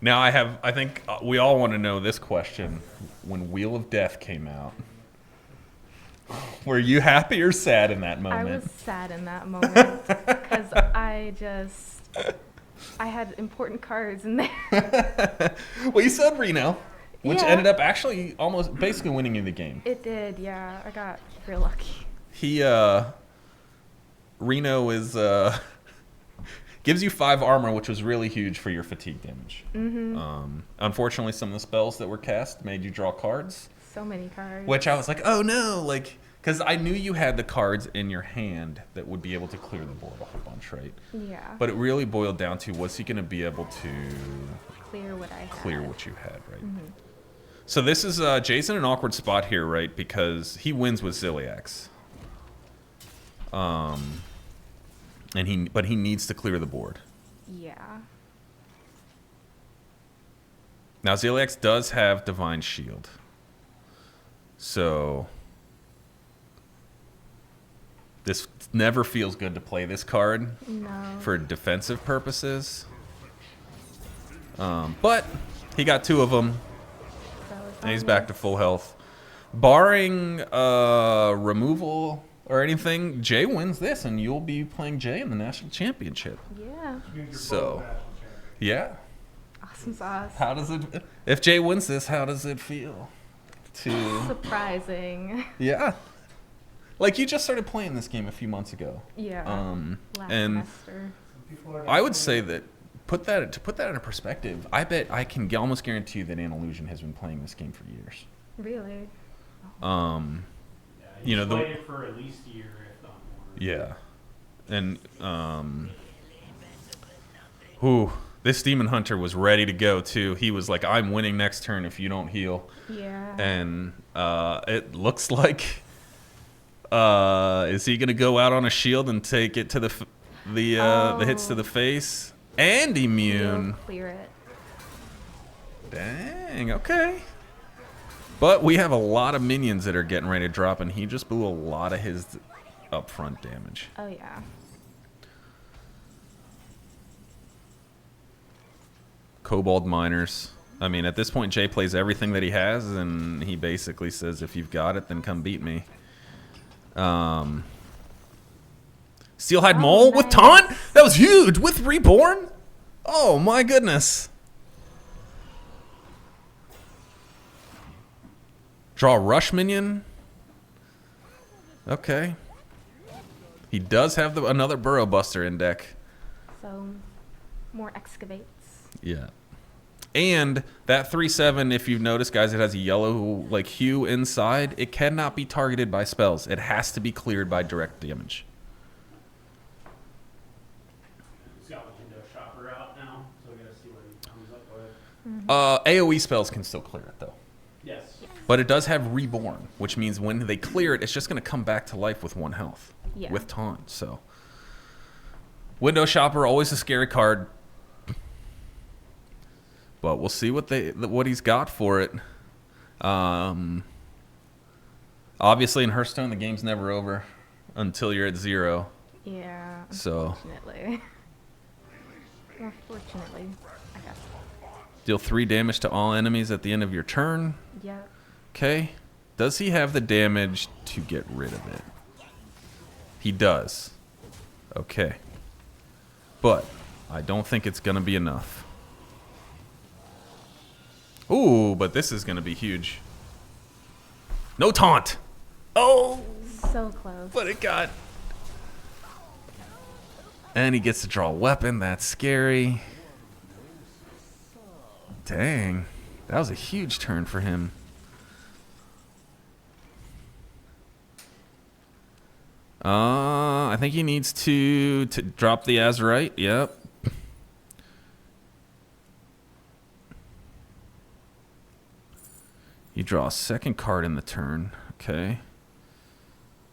Now I think we all want to know this question. When Wheel of Death came out, were you happy or sad in that moment? I was sad in that moment because I had important cards in there. Well, you said Reno, which Yeah. ended up actually almost basically winning you the game. It did, yeah. I got real lucky. Reno is gives you 5 armor, which was really huge for your fatigue damage. Unfortunately, some of the spells that were cast made you draw cards, So many cards. which I was like, oh no, like, because I knew you had the cards in your hand that would be able to clear the board a whole bunch, right? Yeah. But it really boiled down to, was he going to be able to Clear what I had. clear what you had, right? So this is Jay's in an awkward spot here, right? Because he wins with Ziliax. But he needs to clear the board. Yeah. Now Ziliax does have Divine Shield. So this never feels good to play this card No. for defensive purposes. But he got 2 of them, So it's and he's on back me. to full health. Barring removal or anything, Jay wins this, and you'll be playing Jay in the national championship. Yeah. Means you're So- both national champions. Yeah. Awesome sauce. How does it? If Jay wins this, how does it feel? To Surprising. yeah, like you just started playing this game a few months ago. Yeah. Last and semester. People are I would say that put that in perspective. I bet I can almost guarantee you that Analusion has been playing this game for years. Really? Yeah, You know, he's the- played it for at least a year, if not more. Yeah, and this Demon Hunter was ready to go too. He was like, "I'm winning next turn if you don't heal." Yeah. And it looks like is he gonna go out on a shield and take it to the hits to the face and immune? He'll clear it. Dang, okay. But we have a lot of minions that are getting ready to drop, and he just blew a lot of his upfront damage. Oh yeah. Kobold Miners. I mean, at this point, Jay plays everything that he has, and he basically says, if you've got it, then come beat me. Steelhide Mole with nice. Taunt? That was huge! With Reborn? Oh, my goodness. Draw a Rush minion? Okay. He does have another Burrow Buster in deck. So more excavates. Yeah. And that 3/7, if you've noticed, guys, it has a yellow like hue inside. It cannot be targeted by spells. It has to be cleared by direct damage. He's got Window Shopper out now, so we gotta see what he comes up with. AoE spells can still clear it, though. Yes. But it does have Reborn, which means when they clear it, it's just going to come back to life with 1 health. Yeah. With Taunt, so. Window Shopper, always a scary card. But we'll see what he's got for it. Obviously, in Hearthstone, the game's never over until you're at 0. Yeah. So Unfortunately. Unfortunately, I guess. deal 3 damage to all enemies at the end of your turn. Yep. Okay. Does he have the damage to get rid of it? He does. Okay. But I don't think it's going to be enough. Ooh, but this is going to be huge. No taunt. Oh, So close. but it got... And he gets to draw a weapon. That's scary. Dang. That was a huge turn for him. I think he needs to drop the Azurite. Yep. You draw a second card in the turn. Okay.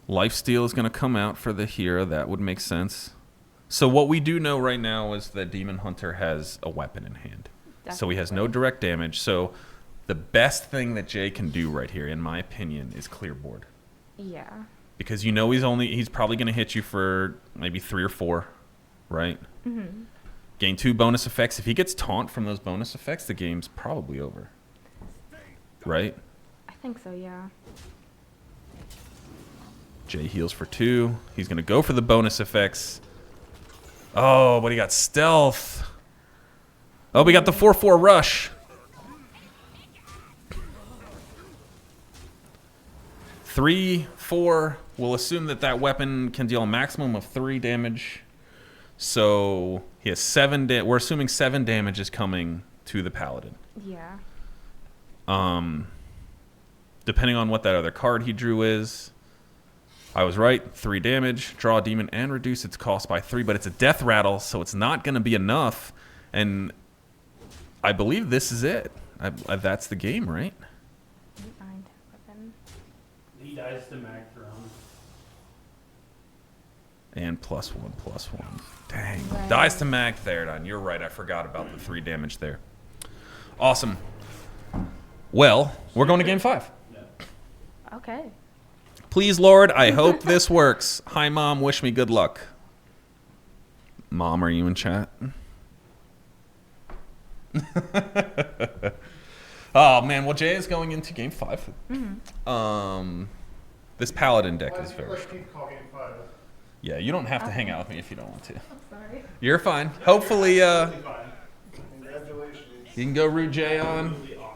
Lifesteal is going to come out for the hero. That would make sense. So what we do know right now is that Demon Hunter has a weapon in hand. So he has no direct damage. So the best thing that Jay can do right here, in my opinion, is clear board. Yeah. Because you know he's probably going to hit you for maybe 3 or 4, right? Mhm. Gain 2 bonus effects. If he gets taunt from those bonus effects, the game's probably over. Right? I think so, yeah. Jay heals for 2. He's going to go for the bonus effects. Oh, but he got stealth. Oh, we got the 4/4 rush. 3, 4. We'll assume that weapon can deal a maximum of 3 damage. So he has 7. We're assuming 7 damage is coming to the paladin. Yeah. Depending on what that other card he drew is. I was right. 3 damage. Draw a demon and reduce its cost by 3. But it's a death rattle, so it's not going to be enough. And I believe this is it. That's the game, right? Find weapon. He dies to Mag Throne. And +1, +1. Dang. Right. Dies to Mag Theridon. You're right. I forgot about the 3 damage there. Awesome. Well, we're going to game 5. Okay. Please, Lord, I hope this works. Hi, Mom. Wish me good luck. Mom, are you in chat? Oh, man. Well, Jay is going into game 5. Mhm. This Paladin deck Why is do you very... let Keith call game 5? Yeah, you don't have to hang out with me if you don't want to. I'm sorry. You're fine. Hopefully, Congratulations. you can go root Jay on. Absolutely awesome.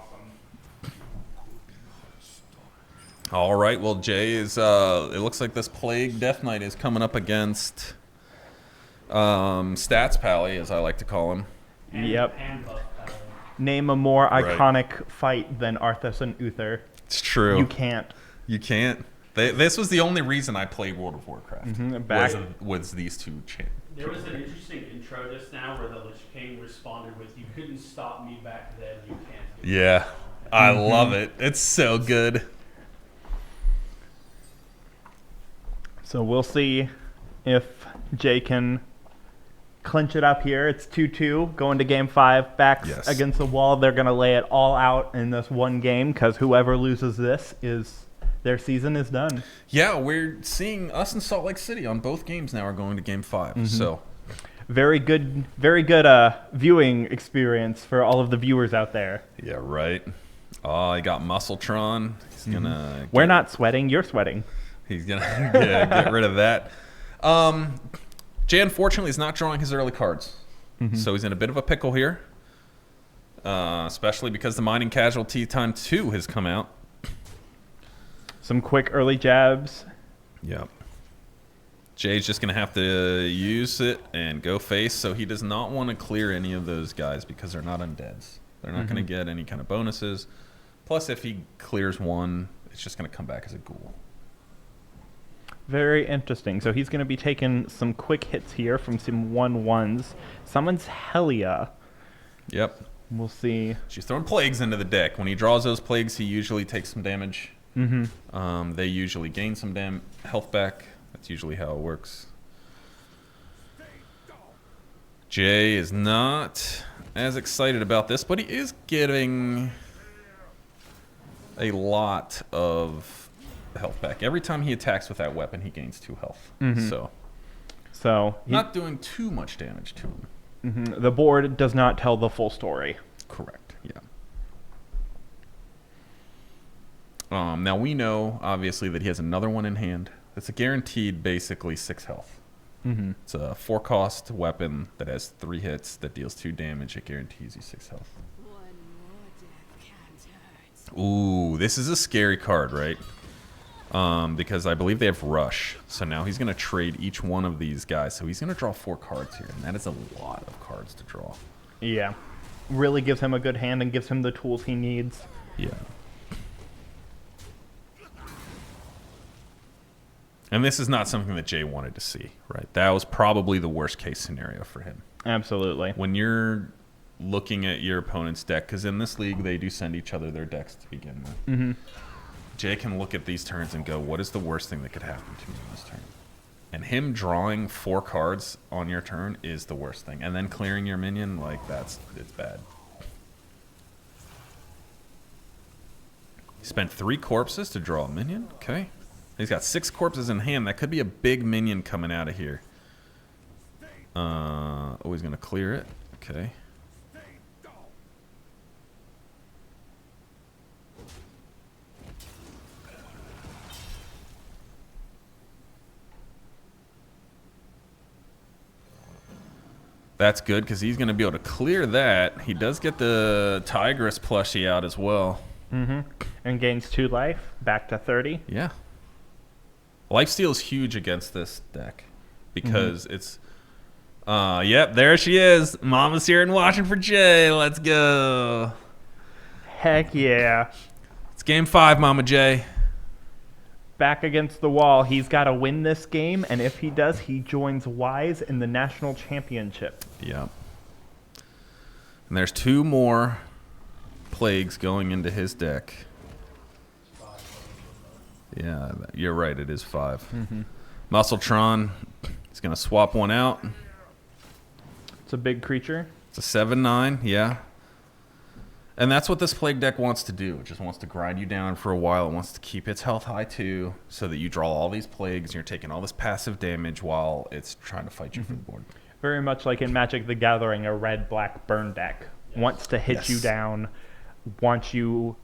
All right. Well, Jay is. It looks like this Plague Death Knight is coming up against Stats Pally, as I like to call him. Yep. And buff power. Name a more Right. iconic fight than Arthas and Uther. It's true. You can't. You can't. This was the only reason I played World of Warcraft. Back- was these two There was an interesting intro just now where the Lich King responded with, "You couldn't stop me back then, you can't." Yeah, I love it. It's so good. So we'll see if Jay can clinch it up here. It's 2-2 going to game 5. Backs Yes. against the wall. They're going to lay it all out in this one game because whoever loses this their season is done. Yeah, we're seeing us in Salt Lake City on both games now are going to game 5. So Very good viewing experience for all of the viewers out there. yeah, right. Oh, I got Muscletron. He's gonna. We're not sweating. You're sweating. He's gonna get rid of that. Jay unfortunately is not drawing his early cards, so he's in a bit of a pickle here. Especially because the Mining Casualty Time 2 has come out. Some quick early jabs. Yep. Jay's just gonna have to use it and go face. So he does not want to clear any of those guys because they're not undeads. They're not gonna get any kind of bonuses. Plus, if he clears one, it's just gonna come back as a ghoul. Very interesting. So he's going to be taking some quick hits here from some 1/1s. Summons Helia. Yep. We'll see. She's throwing plagues into the deck. When he draws those plagues, he usually takes some damage. They usually gain some health back. That's usually how it works. Jay is not as excited about this, but he is getting a lot of health back. Every time he attacks with that weapon, he gains 2 health. So Not doing too much damage to him. the board does not tell the full story. Correct. Yeah. Now we know, obviously, that he has another one in hand. It's a guaranteed, basically 6 health. It's a 4-cost weapon that has 3 hits that deals 2 damage. It guarantees you 6 health. One more death can't hurt. Ooh, this is a scary card, right? Because I believe they have Rush. So now he's going to trade each one of these guys. So he's going to draw 4 cards here, and that is a lot of cards to draw. Yeah. Really gives him a good hand and gives him the tools he needs. Yeah. And this is not something that Jay wanted to see, right? That was probably the worst case scenario for him. Absolutely. When you're looking at your opponent's deck, because in this league, they do send each other their decks to begin with. Jay can look at these turns and go, what is the worst thing that could happen to me in this turn? And him drawing 4 cards on your turn is the worst thing. And then clearing your minion, like, it's bad. He spent 3 corpses to draw a minion. Okay. He's got 6 corpses in hand. That could be a big minion coming out of here. Oh, he's going to clear it. Okay. That's good because he's going to be able to clear that. He does get the Tigress plushie out as well. And gains 2 life, back to 30. Yeah. Lifesteal is huge against this deck because it's... yep, there she is. Mama's here and watching for Jay. Let's go. Heck yeah. It's game 5, Mama Jay. Back against the wall. He's got to win this game, and if he does, he joins Wise in the national championship. Yep. And there's 2 more plagues going into his deck. Yeah, you're right. It is 5. Muscletron is going to swap one out. It's a big creature. It's a 7/9, yeah. And that's what this plague deck wants to do. It just wants to grind you down for a while. It wants to keep its health high too, so that you draw all these plagues and you're taking all this passive damage while it's trying to fight you for the board. Very much like in Magic the Gathering, a red-black burn deck. Wants to hit you down, wants you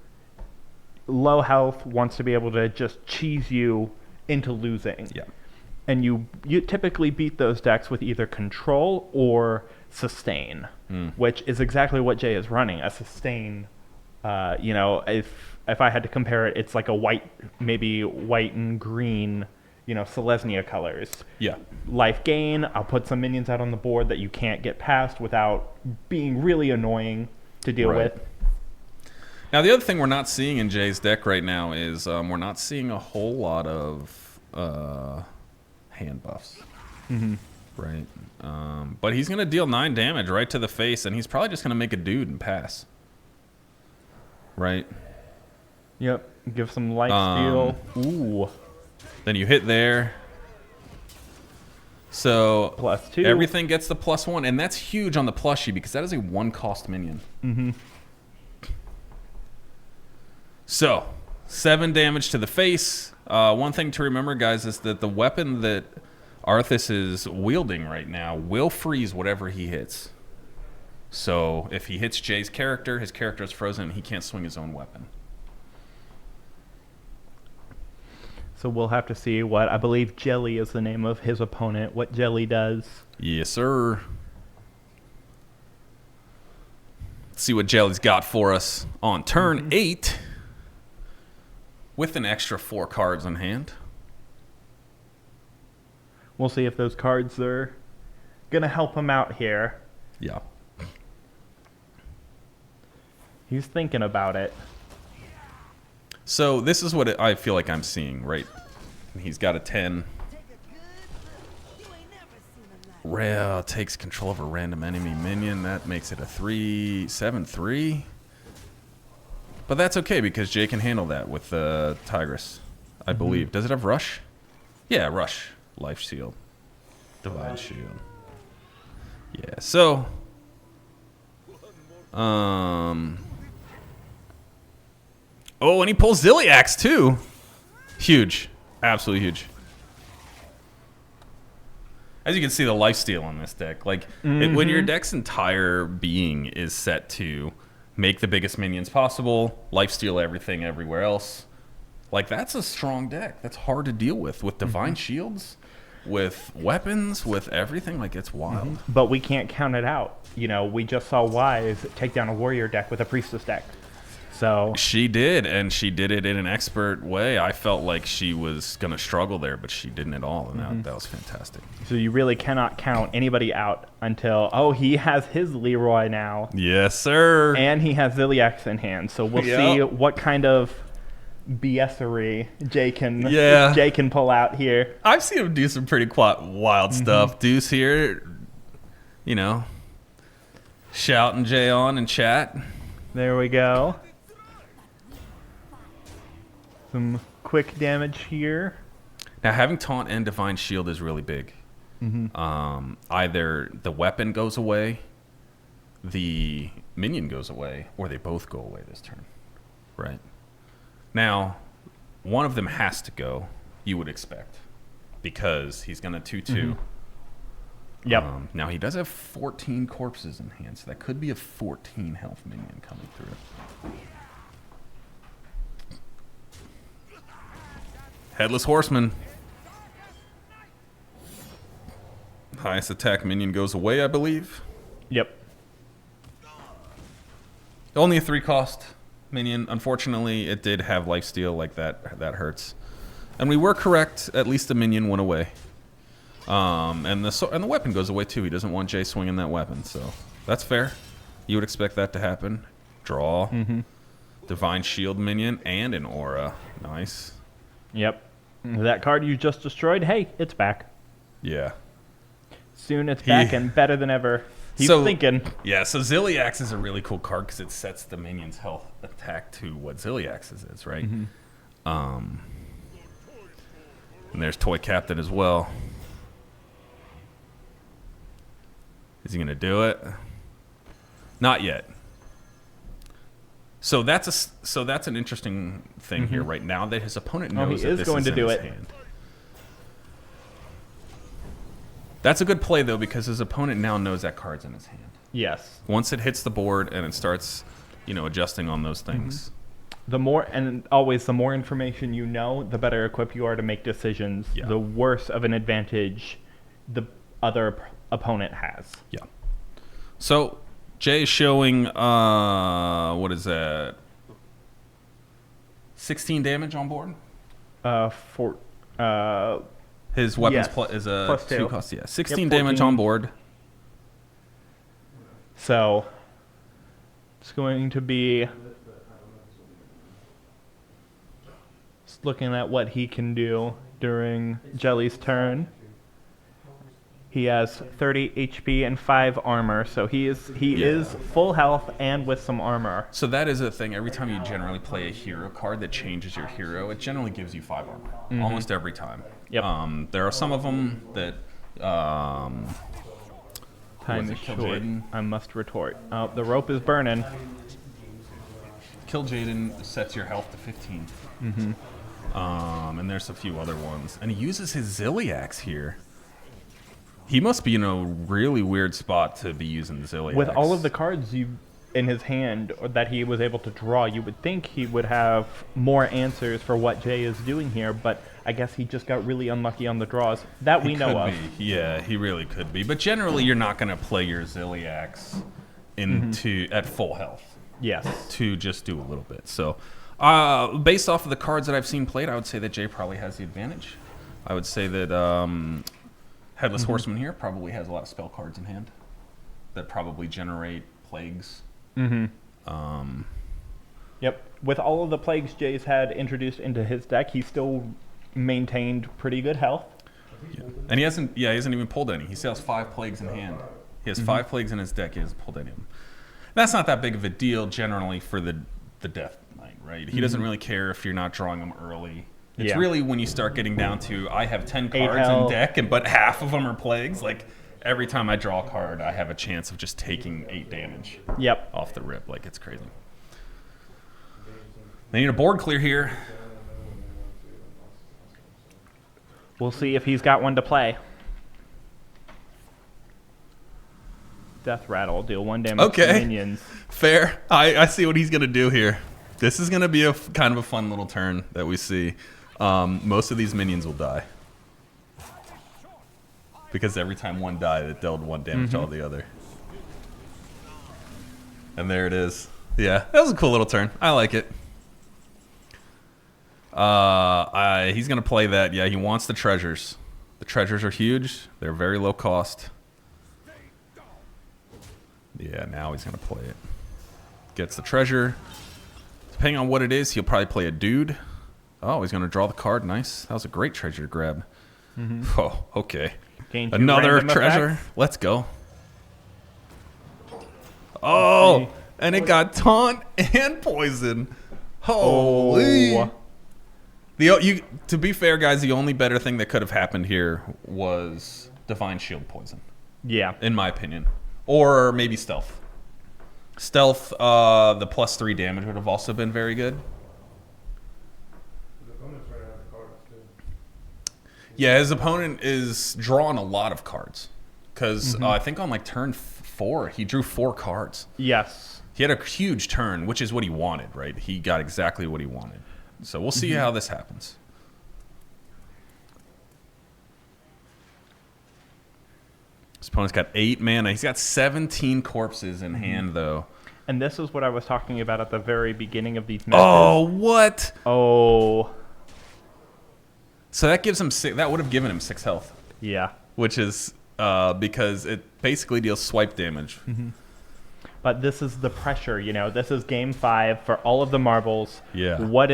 low health, wants to be able to just cheese you into losing. Yeah. And you typically beat those decks with either control or sustain, which is exactly what Jay is running, a sustain. You know, if I had to compare it, it's like a white, maybe white and green, you know, Selesnya colors. Yeah. Life gain, I'll put some minions out on the board that you can't get past without being really annoying to deal with. Now, the other thing we're not seeing in Jay's deck right now is we're not seeing a whole lot of hand buffs. Right. But he's going to deal 9 damage right to the face, and he's probably just going to make a dude and pass. Right? Yep. Give some life steal. Ooh. Then you hit there. So +2. Everything gets the +1, and that's huge on the plushie because that is a 1-cost minion. So 7 damage to the face. One thing to remember, guys, is that the weapon that Arthas is wielding right now will freeze whatever he hits. So if he hits Jay's character, his character is frozen and he can't swing his own weapon. So we'll have to see what, I believe Jelly is the name of his opponent, what Jelly does. Yes, sir. Let's see what Jelly's got for us on turn 8 with an extra 4 cards in hand. We'll see if those cards are going to help him out here. Yeah. He's thinking about it. So this is what I feel like I'm seeing, right? He's got a 10. Rail takes control of a random enemy minion. That makes it a 7/3. But that's okay because Jay can handle that with the Tigress, I believe. Does it have Rush? Yeah, Rush. Life Shield. Divine Shield. Yeah, so... Oh, and he pulls Ziliax too. Huge. Absolutely huge. As you can see, the lifesteal on this deck. Like, when your deck's entire being is set to make the biggest minions possible, lifesteal everything everywhere else, like, that's a strong deck. That's hard to deal with Divine Shields, with weapons, with everything. Like, it's wild. But we can't count it out. You know, we just saw Wise take down a warrior deck with a priestess deck. So she did, and she did it in an expert way. I felt like she was going to struggle there, but she didn't at all, and that was fantastic. So you really cannot count anybody out until, oh, he has his Leroy now. Yes, sir. And he has Ziliax in hand. So we'll see what kind of BS-ery Jay can pull out here. I've seen him do some pretty wild stuff. Deuce here, you know, shouting Jay on in chat. There we go. Some quick damage here. Now, having Taunt and Divine Shield is really big. Either the weapon goes away, the minion goes away, or they both go away this turn. Right? Now, one of them has to go, you would expect, because he's going to 2-2. Yep. Now, he does have 14 corpses in hand, so that could be a 14 health minion coming through. Headless Horseman. Highest attack minion goes away, I believe. Yep. Only a 3-cost minion. Unfortunately, it did have lifesteal, like that. That hurts. And we were correct. At least the minion went away. And the weapon goes away too. He doesn't want Jay swinging that weapon, so that's fair. You would expect that to happen. Draw. Divine Shield minion and an aura. Nice. Yep. That card you just destroyed, hey, it's back. Yeah. Soon it's back and better than ever. He's thinking. Yeah, so Ziliax is a really cool card because it sets the minion's health attack to what Ziliax's is, right? And there's Toy Captain as well. Is he going to do it? Not yet. So that's an interesting thing here right now that his opponent knows that this is in his hand. That's a good play though because his opponent now knows that card's in his hand. Yes. Once it hits the board and it starts, adjusting on those things. The more information you know, the better equipped you are to make decisions. Yeah. The worse of an advantage the other opponent has. Yeah. So Jay is showing, what is that? 16 damage on board? His weapons is a plus 2 cost. Yeah, 16 damage on board. So it's going to be looking at what he can do during Jelly's turn. He has 30 HP and 5 armor, so he is full health and with some armor. So that is a thing. Every time you generally play a hero card that changes your hero, it generally gives you 5 armor. Almost every time. Yep. There are some of them that... Time is short. I must retort. Oh, the rope is burning. Kill Jaden sets your health to 15. And there's a few other ones. And he uses his Ziliax here. He must be in a really weird spot to be using Ziliax. With all of the cards in his hand or that he was able to draw, you would think he would have more answers for what Jay is doing here, but I guess he just got really unlucky on the draws. That we know of. Yeah, he really could be. But generally, you're not going to play your Ziliax at full health. Yes. To just do a little bit. So, based off of the cards that I've seen played, I would say that Jay probably has the advantage. I would say that Headless Horseman here probably has a lot of spell cards in hand that probably generate plagues. Yep. With all of the plagues Jay's had introduced into his deck, he still maintained pretty good health. Yeah. And he hasn't even pulled any. He still has 5 plagues in hand. He has 5 plagues in his deck. He hasn't pulled any of them. That's not that big of a deal generally for the Death Knight, right? He doesn't really care if you're not drawing them early. It's really when you start getting down to, I have 10 cards in deck, but half of them are plagues. Like, every time I draw a card, I have a chance of just taking 8 damage off the rip. Like, it's crazy. They need a board clear here. We'll see if he's got one to play. Death Rattle, deal 1 damage to minions. Fair. I see what he's going to do here. This is going to be a kind of a fun little turn that we see. Most of these minions will die. Because every time one died, it dealt 1 damage to all the other. And there it is. Yeah, that was a cool little turn. I like it. He's going to play that. Yeah, he wants the treasures. The treasures are huge. They're very low cost. Yeah, now he's going to play it. Gets the treasure. Depending on what it is, he'll probably play a dude. Oh, he's going to draw the card. Nice. That was a great treasure to grab. Oh, okay. Another treasure. Effects. Let's go. Oh, and it got taunt and poison. Holy. To be fair, guys, the only better thing that could have happened here was Divine Shield Poison. Yeah. In my opinion. Or maybe Stealth. Stealth, the +3 damage would have also been very good. His opponent's running out of cards, too. Yeah, his opponent is drawing a lot of cards. Because I think on like turn 4, he drew 4 cards. Yes. He had a huge turn, which is what he wanted, right? He got exactly what he wanted. So we'll see how this happens. His opponent's got 8 mana. He's got 17 corpses in hand, though. And this is what I was talking about at the very beginning of these matches. Oh, what? Oh. So that gives him that would have given him 6 health, Yeah. which is because it basically deals swipe damage. But this is the pressure, you know. This is game 5 for all of the marbles. Yeah. What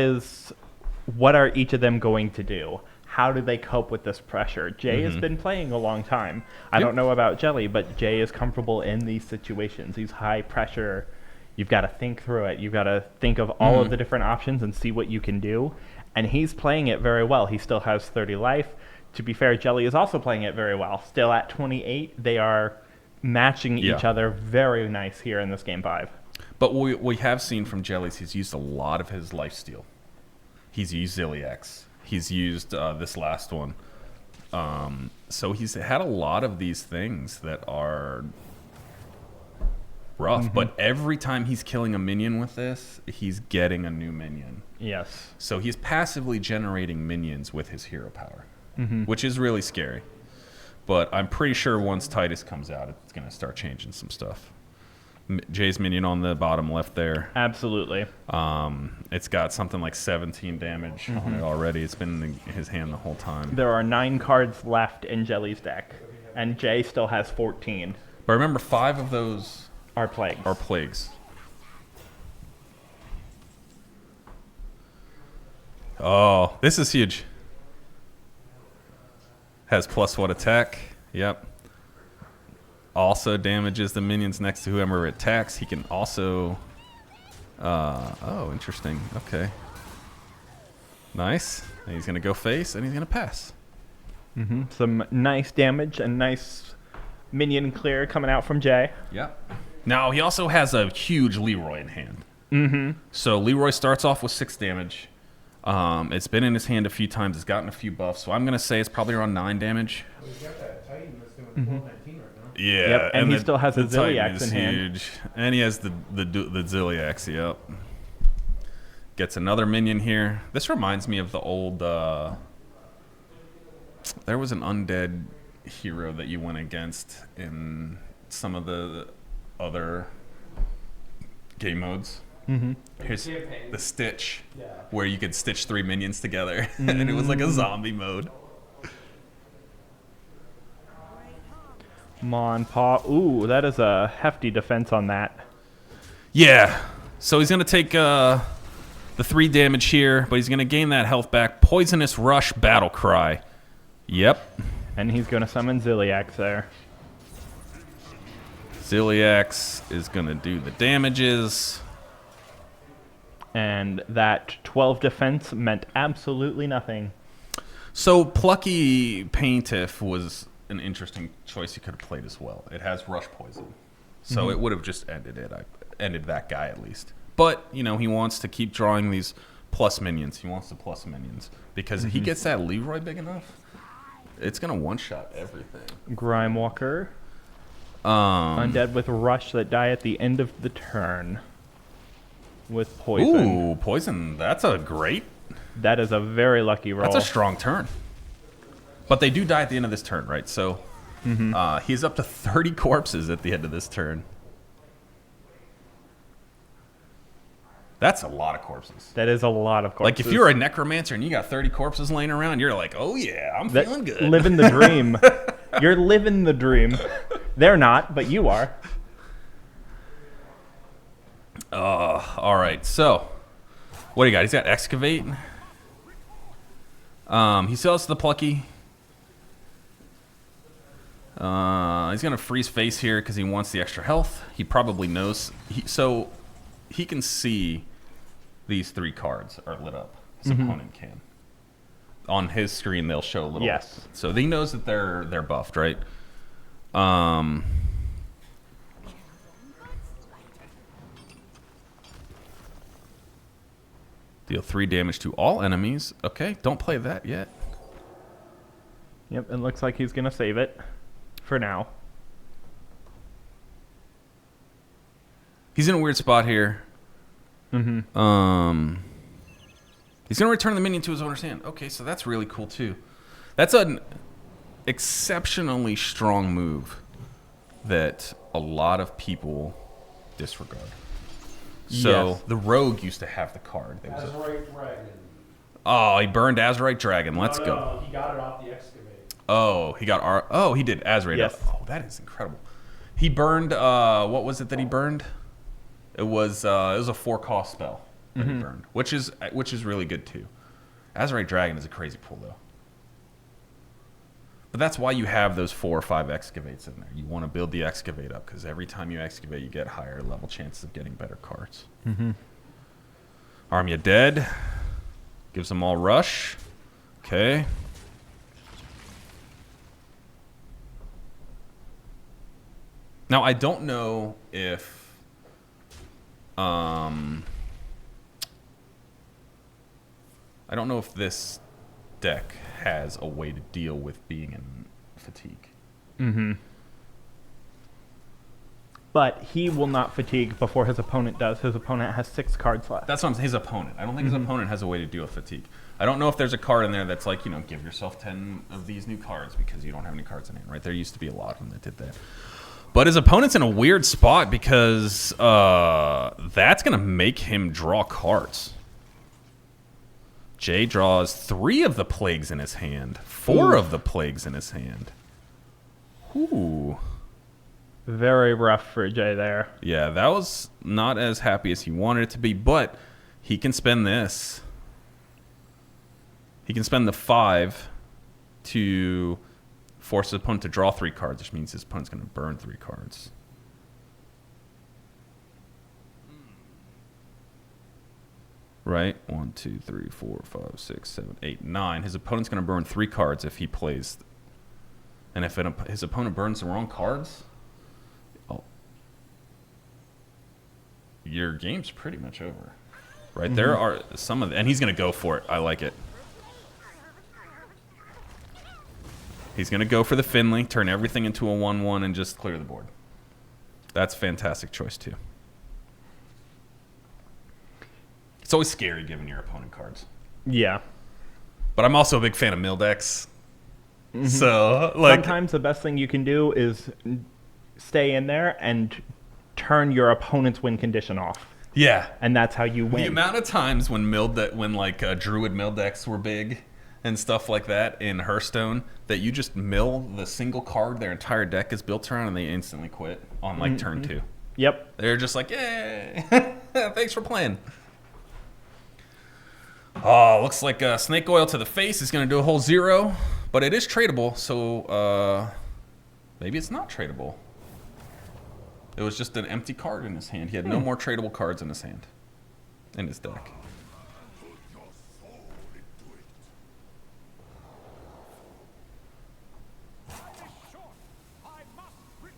are each of them going to do? How do they cope with this pressure? Jay has been playing a long time. I don't know about Jelly, but Jay is comfortable in these situations. These high pressure, you've got to think through it. You've got to think of all of the different options and see what you can do. And he's playing it very well. He still has 30 life. To be fair, Jelly is also playing it very well. Still at 28, they are matching each other very nice here in this game 5. But we have seen from Jellies, he's used a lot of his lifesteal. He's used Ziliax. He's used this last one. So he's had a lot of these things that are rough. But every time he's killing a minion with this, he's getting a new minion. Yes. So he's passively generating minions with his hero power, which is really scary. But I'm pretty sure once Titus comes out, it's going to start changing some stuff. Jay's minion on the bottom left there. Absolutely. It's got something like 17 damage on it already. It's been in his hand the whole time. There are 9 cards left in Jelly's deck, and Jay still has 14. But remember, 5 of those Are plagues. are plagues. Oh, this is huge. Has +1 attack. Yep. Also damages the minions next to whoever attacks. He can also... oh, interesting. Okay. Nice. And he's going to go face, and he's going to pass. Some nice damage and nice minion clear coming out from Jay. Yep. Now, he also has a huge Leroy in hand. So Leroy starts off with 6 damage. It's been in his hand a few times. It's gotten a few buffs. So I'm going to say it's probly around 9 damage. Well, he's got that Titan that's doing 12-19 right now. Yeah. Yep, and he still has a the Titan Ziliax is in hand. huge. And he has the Ziliax, yep. Gets another minion here. This reminds me of the old... there was an undead hero that you went against in some of the other game modes. Here's the Stitch, where you could stitch 3 minions together, and it was like a zombie mode. Mon Pa. Ooh, that is a hefty defense on that. Yeah, so he's going to take the 3 damage here, but he's going to gain that health back. Poisonous Rush Battle Cry. Yep. And he's going to summon Ziliax there. Ziliax is going to do the damages. And that 12 defense meant absolutely nothing. So Plucky Paintiff was an interesting choice you could have played as well. It has Rush Poison. So it would have just ended it. Ended that guy at least. But, you know, he wants to keep drawing these plus minions. He wants the plus minions. Because if he gets that Leroy big enough, it's going to one-shot everything. Grimewalker. Undead with Rush that die at the end of the turn. With Poison. Ooh, Poison. That's a great... That is a very lucky roll. That's a strong turn. But they do die at the end of this turn, right? So he's up to 30 corpses at the end of this turn. That's a lot of corpses. That is a lot of corpses. Like, if you're a necromancer and you got 30 corpses laying around, you're like, oh, yeah, I'm feeling good. Living the dream. You're living the dream. They're not, but you are. All right, so what do you got? He's got Excavate. He still has the Plucky. He's going to freeze face here because he wants the extra health. He probably knows. So he can see these 3 cards are lit up. His opponent can. on his screen they'll show a little. Yes. So he knows that they're buffed, right? Deal 3 damage to all enemies. Okay, don't play that yet. Yep, it looks like he's gonna save it for now. He's in a weird spot here. Mm-hmm. He's gonna return the minion to his owner's hand. Okay, so that's really cool too. That's an exceptionally strong move that a lot of people disregard. So Yes. the rogue used to have the card. There was Azurite Dragon. oh, he burned Azurite Dragon. Let's No, go. no, he got it off the excavate. Oh, he got oh, he did Azurite. Yes. Oh, that is incredible. He burned what was it that he burned? It was a 4-cost spell that he burned, which is really good too. Azurite Dragon is a crazy pull though. But that's why you have those 4 or 5 excavates in there. You want to build the excavate up because every time you excavate, you get higher level chances of getting better cards. Army of Dead gives them all rush. Okay. Now I don't know if I don't know if this deck has a way to deal with being in fatigue. Mm-hmm. But he will not fatigue before his opponent does. His opponent has 6 cards left. That's what I'm saying. His opponent. I don't think his opponent has a way to deal with fatigue. I don't know if there's a card in there that's like, you know, give yourself 10 of these new cards because you don't have any cards in hand, right? There used to be a lot of them that did that. But his opponent's in a weird spot because that's going to make him draw cards. Jay draws 3 of the plagues in his hand, 4 of the plagues in his hand. Ooh. Very rough for Jay there. Yeah, that was not as happy as he wanted it to be, but he can spend this. He can spend the 5 to force his opponent to draw 3 cards, which means his opponent's going to burn 3 cards. Right? 1, 2, 3, 4, 5, 6, 7, 8, 9. His opponent's going to burn 3 cards if he plays. And if his opponent burns the wrong cards, your game's pretty much over. Right? There are some of and he's going to go for it. I like it. He's going to go for the Finley, turn everything into a 1/1 and just clear the board. That's a fantastic choice too. It's always scary giving your opponent cards. Yeah. But I'm also a big fan of mill decks. So, like, sometimes the best thing you can do is stay in there and turn your opponent's win condition off. yeah. And that's how you win. The amount of times when Druid mill decks were big and stuff like that in Hearthstone that you just mill the single card their entire deck is built around and they instantly quit on like turn 2. Yep. They're just like, yay, thanks for playing. Oh, looks like Snake Oil to the face is going to do a whole 0, but it is tradable, so maybe it's not tradable. It was just an empty card in his hand. He had no more tradable cards in his hand, in his deck.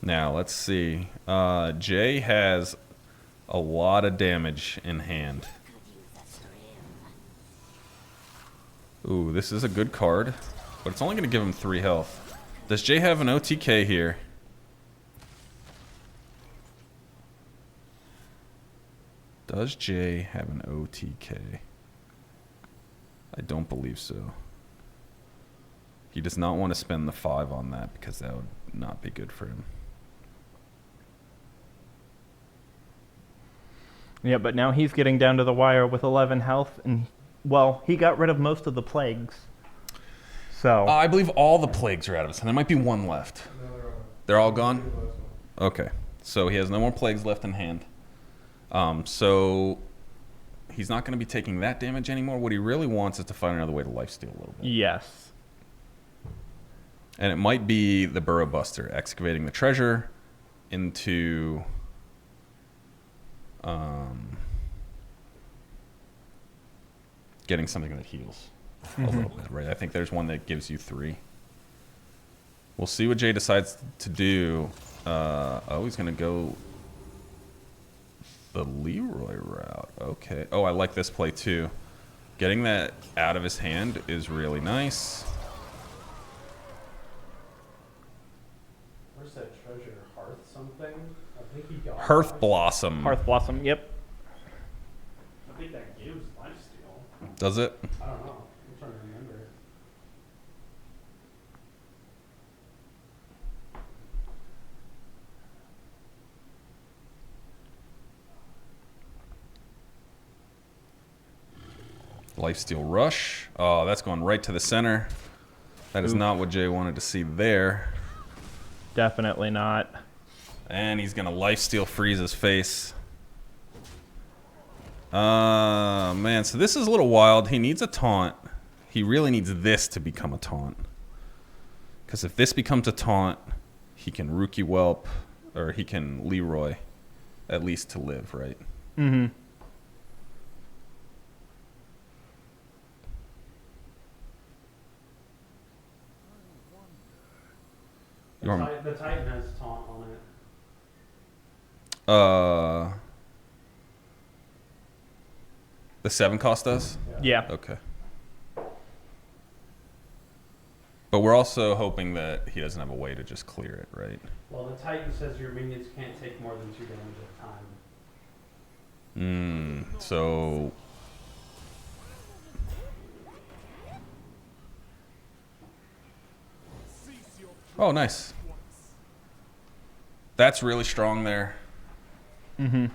Now, let's see. Jay has a lot of damage in hand. Ooh, this is a good card, but it's only going to give him 3 health. Does Jay have an OTK here? Does Jay have an OTK? I don't believe so. He does not want to spend the 5 on that because that would not be good for him. Yeah, but now he's getting down to the wire with 11 health, and well, he got rid of most of the plagues. So I believe all the plagues are out of his hand. There might be 1 left. They're all gone? Okay. So he has no more plagues left in hand. So he's not going to be taking that damage anymore. What he really wants is to find another way to lifesteal a little bit. yes. And it might be the Burrow Buster, excavating the treasure into getting something that heals. a little bit, right? I think there's one that gives you 3. We'll see what Jay decides to do. Oh, he's going to go the Leroy route. Okay. Oh, I like this play too. Getting that out of his hand is really nice. Where's that treasure? Hearth something? I think he got Hearth Blossom. Hearth Blossom, yep. I think that gives lifesteal. Does it? I don't know. I'm trying to remember. Lifesteal Rush. Oh, that's going right to the center. That is not what Jay wanted to see there. Definitely not. And he's going to Lifesteal Frieza's face. Man, so this is a little wild. He needs a taunt. He really needs this to become a taunt. Because if this becomes a taunt, he can Rookie Whelp, or he can Leroy, at least to live, right? Mm-hmm. The Titan has taunt on it. The 7 cost us? Yeah. Okay. But we're also hoping that he doesn't have a way to just clear it, right? Well, the Titan says your minions can't take more than 2 damage at a time. So... Oh, nice. That's really strong there. Mm-hmm.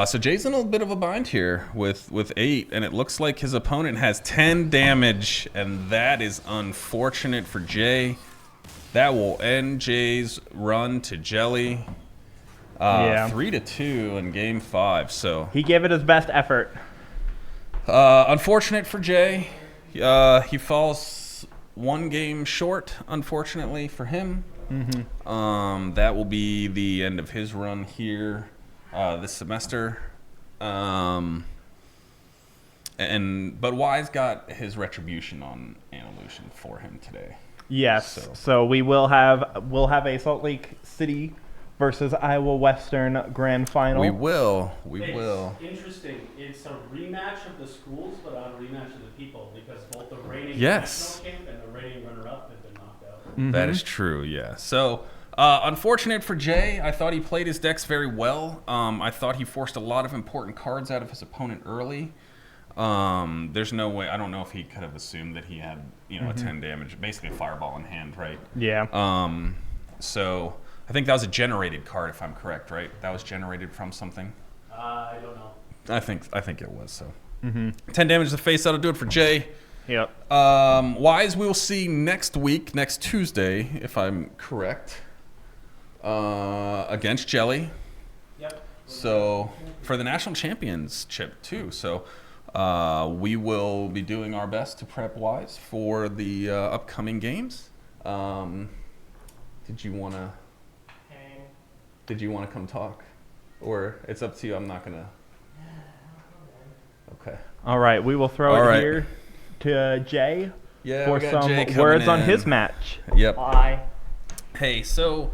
So Jay's in a bit of a bind here with 8, and it looks like his opponent has 10 damage, and that is unfortunate for Jay. That will end Jay's run to Jelly. 3-2 in game 5. So He gave it his best effort. unfortunate for Jay. He falls 1 game short, unfortunately for him. Mm-hmm. That will be the end of his run here this semester. But Wise got his retribution on Andalusian for him today. Yes. So we'll have a Salt Lake City versus Iowa Western grand final. We will. It's interesting. It's a rematch of the schools, but not a rematch of the people, because both the reigning national champ and the reigning runner-up have been knocked out. Mm-hmm. That is true, yeah. So, unfortunate for Jay. I thought he played his decks very well. I thought he forced a lot of important cards out of his opponent early. There's no way. I don't know if he could have assumed that he had, a 10 damage, basically a fireball in hand, right? Yeah. So I think that was a generated card, if I'm correct, right? That was generated from something. I don't know. I think it was. So 10 damage to the face. That'll do it for Jay. Yep. Wise, we'll see next week, next Tuesday, if I'm correct, against Jelly. Yep. So for the national championship too. So we will be doing our best to prep Wise for the upcoming games. Did you want to come talk, or it's up to you? I'm not gonna. Okay. All right. We will throw it here to Jay for some words on his match. Yep. Bye. Hey, so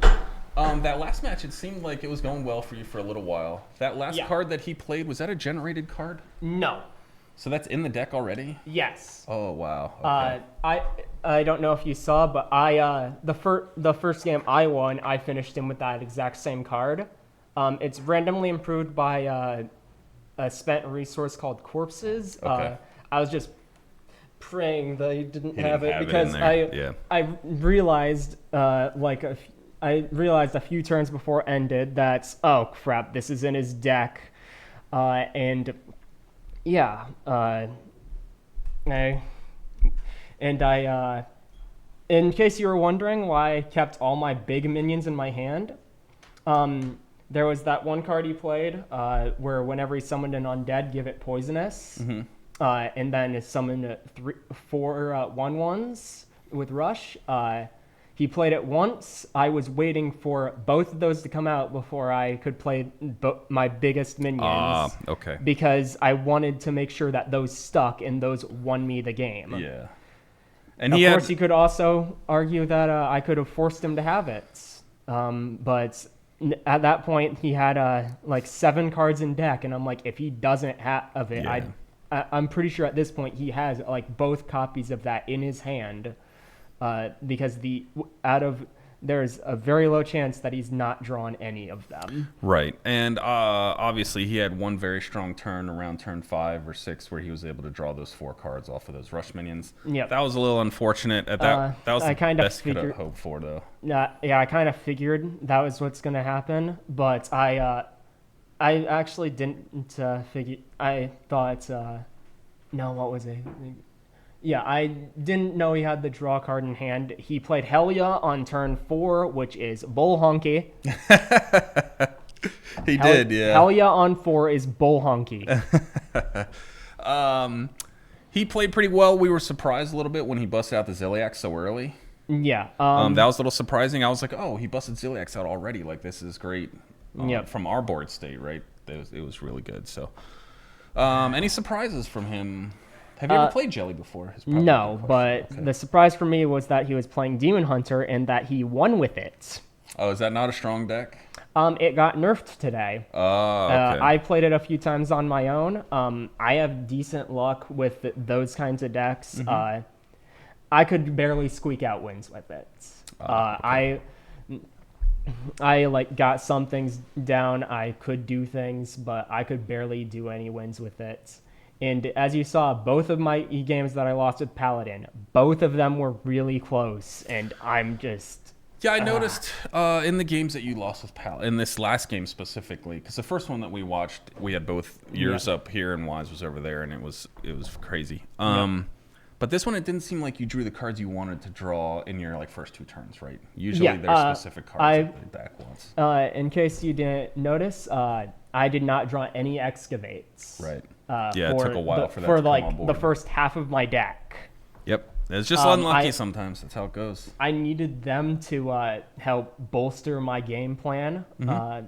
that last match, it seemed like it was going well for you for a little while. That last card that he played, was that a generated card? No. So that's in the deck already? Yes. Oh, wow. Okay. I don't know if you saw, but the first game I won, I finished him with that exact same card. It's randomly improved by a spent resource called Corpses. Okay. I was just praying that he didn't have it have it because in there. I realized I realized a few turns before it ended that, oh crap, this is in his deck, and yeah, in case you were wondering why I kept all my big minions in my hand, there was that one card he played where whenever he summoned an undead, give it poisonous, and then it summoned 4 1/1s with rush. He played it once. I was waiting for both of those to come out before I could play my biggest minions. Okay. Because I wanted to make sure that those stuck and those won me the game. Yeah. And Of course, you could also argue that I could have forced him to have it. But at that point, he had like 7 cards in deck, and I'm like, if he doesn't have it, Yeah. I'm pretty sure at this point he has like both copies of that in his hand. Because there's a very low chance that he's not drawn any of them. Right. And obviously he had one very strong turn around turn 5 or 6 where he was able to draw those 4 cards off of those rush minions. Yep. That was a little unfortunate. That was I the kind of best could have figured- hoped for, though. Yeah, I kind of figured that was what's going to happen, but I actually didn't figure. I thought, no, what was it? Yeah, I didn't know he had the draw card in hand. He played Helia on turn 4, which is bull honky. He did, yeah. Helia on 4 is bull honky. He played pretty well. We were surprised a little bit when he busted out the Ziliax so early. Yeah. That was a little surprising. I was like, oh, he busted Ziliax out already. Like, this is great. Yep. From our board state, right? It was really good. So, any surprises from him? Have you ever played Jelly before? Is probably No, the but question. Okay. the surprise for me was that he was playing Demon Hunter and that he won with it. Oh, is that not a strong deck? It got nerfed today. Oh, okay. I played it a few times on my own. I have decent luck with those kinds of decks. Mm-hmm. I could barely squeak out wins with it. I like got some things down. I could do things, but I could barely do any wins with it. And as you saw, both of my games that I lost with Paladin, both of them were really close. And I'm just... Yeah, I noticed in the games that you lost with Pal, in this last game specifically, because the first one that we watched, we had both yours up here and Wise was over there, and it was crazy. But this one, it didn't seem like you drew the cards you wanted to draw in your first 2 turns, right? Usually there's specific cards that they back once. In case you didn't notice, I did not draw any excavates. Right. Yeah, it took a while for that for to come like on board. the first half of my deck. Yep. It's just unlucky sometimes. That's how it goes. I needed them to help bolster my game plan. Mm-hmm.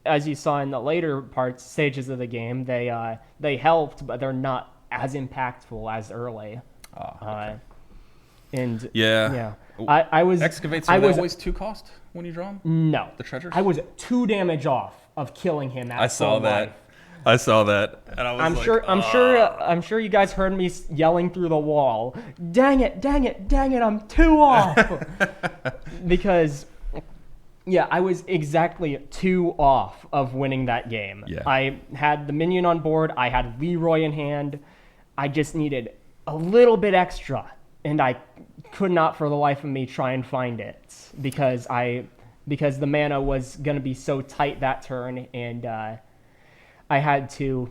As you saw in the later stages of the game, they helped, but they're not as impactful as early. Okay. And Yeah. I was Excavates I are they was always 2 cost when you draw them? no The treasures? I was 2 damage off of killing him. At I saw full that. life. I saw that, and I was I'm sure you guys heard me yelling through the wall. Dang it! I'm 2 off. Because, yeah, I was exactly 2 off of winning that game. Yeah. I had the minion on board. I had Leroy in hand. I just needed a little bit extra, and I could not for the life of me try and find it because the mana was going to be so tight that turn, and I had to,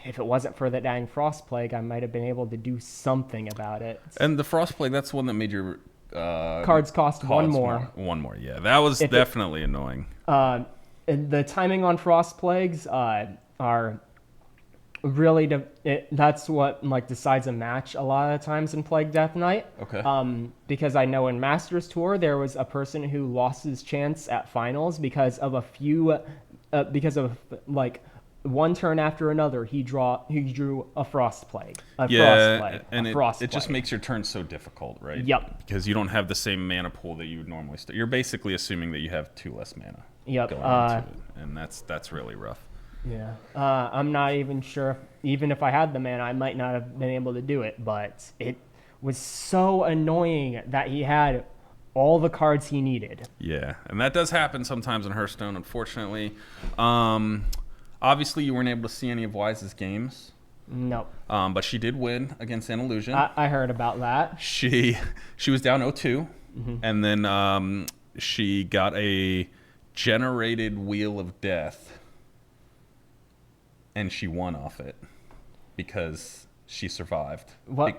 if it wasn't for the dang Frost Plague, I might have been able to do something about it. And the Frost Plague, that's the one that made your Cards cost 1 more. One more, yeah. That was definitely annoying. And the timing on Frost Plagues are really, that's what decides a match a lot of the times in Plague Death Knight. Okay. Because I know in Masters Tour, there was a person who lost his chance at finals because of one turn after another, he drew a Frost Plague. It just makes your turn so difficult, right? Yep. Because you don't have the same mana pool that you would normally start. You're basically assuming that you have 2 less mana. Yep. Going into it, and that's really rough. Yeah. I'm not even sure. Even if I had the mana, I might not have been able to do it. But it was so annoying that he had all the cards he needed. Yeah, and that does happen sometimes in Hearthstone, unfortunately. Obviously, you weren't able to see any of Wise's games. No. But she did win against An Illusion. I heard about that. She was down 0-2, and then she got a generated Wheel of Death, and she won off it because she survived. How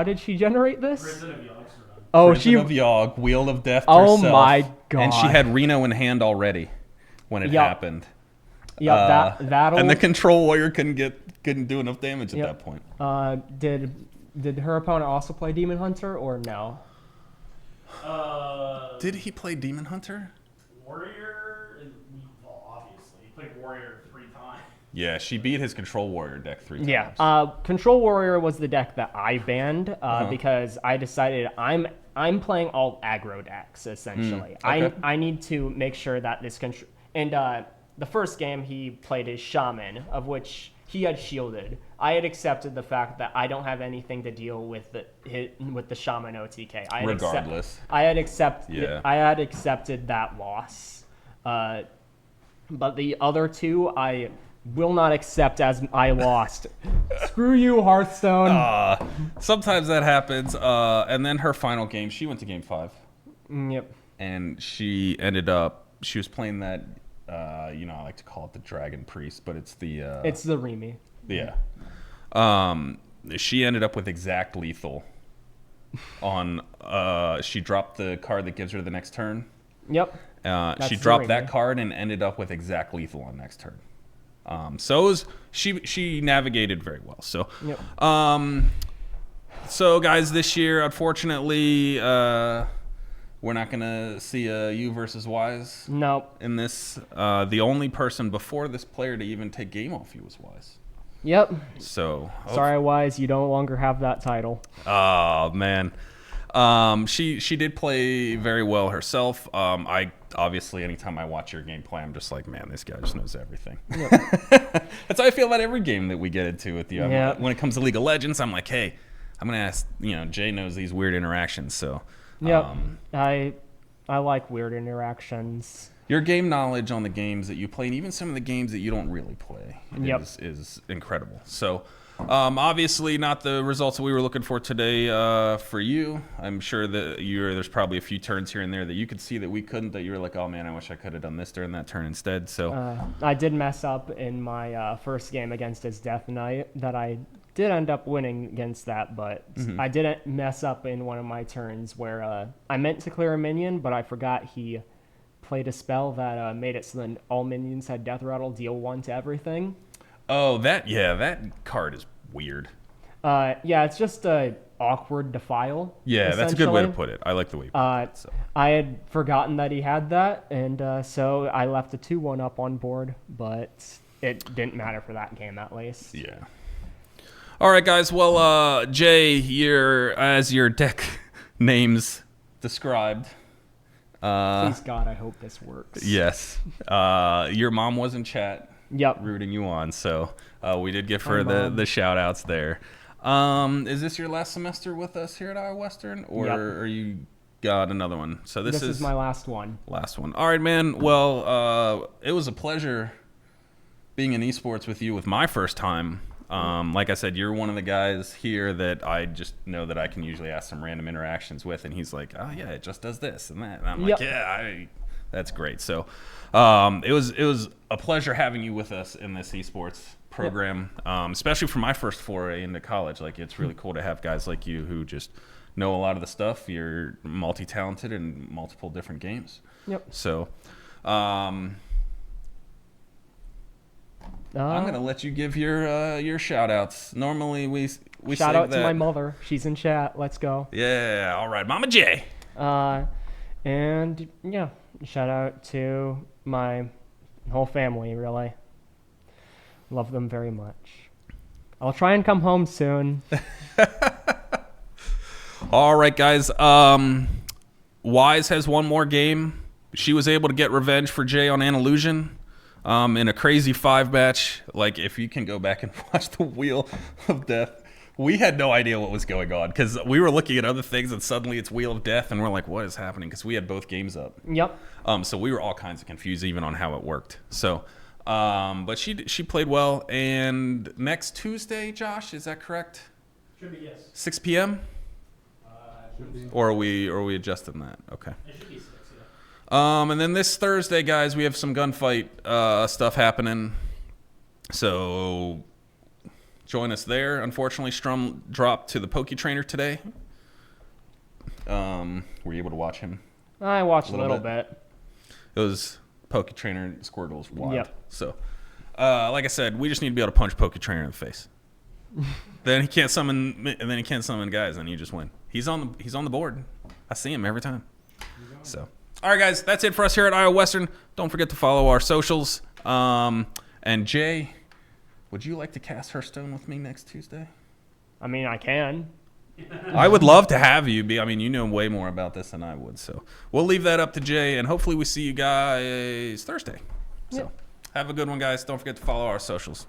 did she generate this? Prison of Yogg's run. Oh, Prison of Yogg, Wheel of Death Oh herself, my god. and she had Reno in hand already when it happened. Yeah, that'll. And the Control Warrior couldn't do enough damage at that point. Did her opponent also play Demon Hunter or no? Did he play Demon Hunter? Warrior, well, obviously. He played Warrior 3 times. Yeah, she beat his Control Warrior deck 3 times. Yeah. Control Warrior was the deck that I banned because I decided I'm playing all aggro decks essentially. Okay. I need to make sure that this control and the first game he played his Shaman, of which he had shielded. I had accepted the fact that I don't have anything to deal with the Shaman OTK. Regardless. I had accepted that loss. But the other two, I will not accept as I lost. Screw you, Hearthstone. Sometimes that happens. And then her final game, she went to game 5. Yep. And she was playing that, I like to call it the Dragon Priest, but it's the... it's the Remy. Yeah. She ended up with exact lethal on... she dropped the card that gives her the next turn. Yep. She dropped that card and ended up with exact lethal on next turn. She navigated very well. So, yep. So guys, this year, unfortunately, we're not gonna see a you versus Wise. Nope. In this, the only person before this player to even take game off you was Wise. Yep. So sorry, Wise, you no longer have that title. Oh man. She did play very well herself. I obviously, anytime I watch your gameplay, I'm just like, man, this guy just knows everything. Yep. That's how I feel about every game that we get into with you. Yep. When it comes to League of Legends, I'm like, hey, I'm gonna ask. Jay knows these weird interactions, so. Yep. I like weird interactions. Your game knowledge on the games that you play, and even some of the games that you don't really play, is incredible. So. Obviously not the results that we were looking for today for you. I'm sure that there's probably a few turns here and there that you could see that we couldn't, that you were like, oh man, I wish I could have done this during that turn instead. So I did mess up in my first game against his Death Knight that I did end up winning against that, but I didn't mess up in one of my turns where I meant to clear a minion, but I forgot he played a spell that made it so that all minions had Death Rattle, deal 1 to everything. Oh, that card is weird. Yeah, it's just awkward Defile. Yeah, that's a good way to put it. I like the way you put it. So. I had forgotten that he had that, and so I left a 2-1 up on board, but it didn't matter for that game at least. Yeah. All right, guys. Well, Jay, as your deck names described. Please God, I hope this works. Yes. Your mom was in chat. Yep. Rooting you on, so we did give her the shout outs there. Is this your last semester with us here at Iowa Western, or are you got another one? So this is my last one. Last one. All right, man. Well, it was a pleasure being in esports with you with my first time. Like I said, you're one of the guys here that I just know that I can usually ask some random interactions with, and he's like, oh yeah, it just does this and that, and I'm like, yeah, that's great. So it was a pleasure having you with us in this esports program, especially for my first foray into college. Like, it's really cool to have guys like you who just know a lot of the stuff. You're multi-talented in multiple different games. Yep. So I'm gonna let you give your shout outs. Normally we shout out to my mother. She's in chat. Let's go. Yeah, all right, Mama J. And yeah, shout out to my whole family, really. Love them very much. I'll try and come home soon. All right, guys. Wise has one more game. She was able to get revenge for Jay on Anillusion in a crazy 5-match. Like, if you can go back and watch the Wheel of Death, we had no idea what was going on because we were looking at other things and suddenly it's Wheel of Death and we're like, what is happening? Because we had both games up. Yep. So we were all kinds of confused even on how it worked. So, but she played well. And next Tuesday, Josh, is that correct? Should be, yes. 6 p.m.? Or are we adjusting that? Okay. It should be 6, yeah. And then this Thursday, guys, we have some gunfight stuff happening. So join us there. Unfortunately, Strum dropped to the Poke Trainer today. Were you able to watch him? I watched a little bit. It was Poke Trainer Squirtle's wild. Yep. So, like I said, we just need to be able to punch Poke Trainer in the face. then he can't summon guys, and you just win. He's on the board. I see him every time. So, all right, guys, that's it for us here at Iowa Western. Don't forget to follow our socials. And Jay, would you like to cast Hearthstone with me next Tuesday? I mean, I can. I would love to have you be. I mean, you know way more about this than I would. So we'll leave that up to Jay, and hopefully we see you guys Thursday. So have a good one, guys. Don't forget to follow our socials.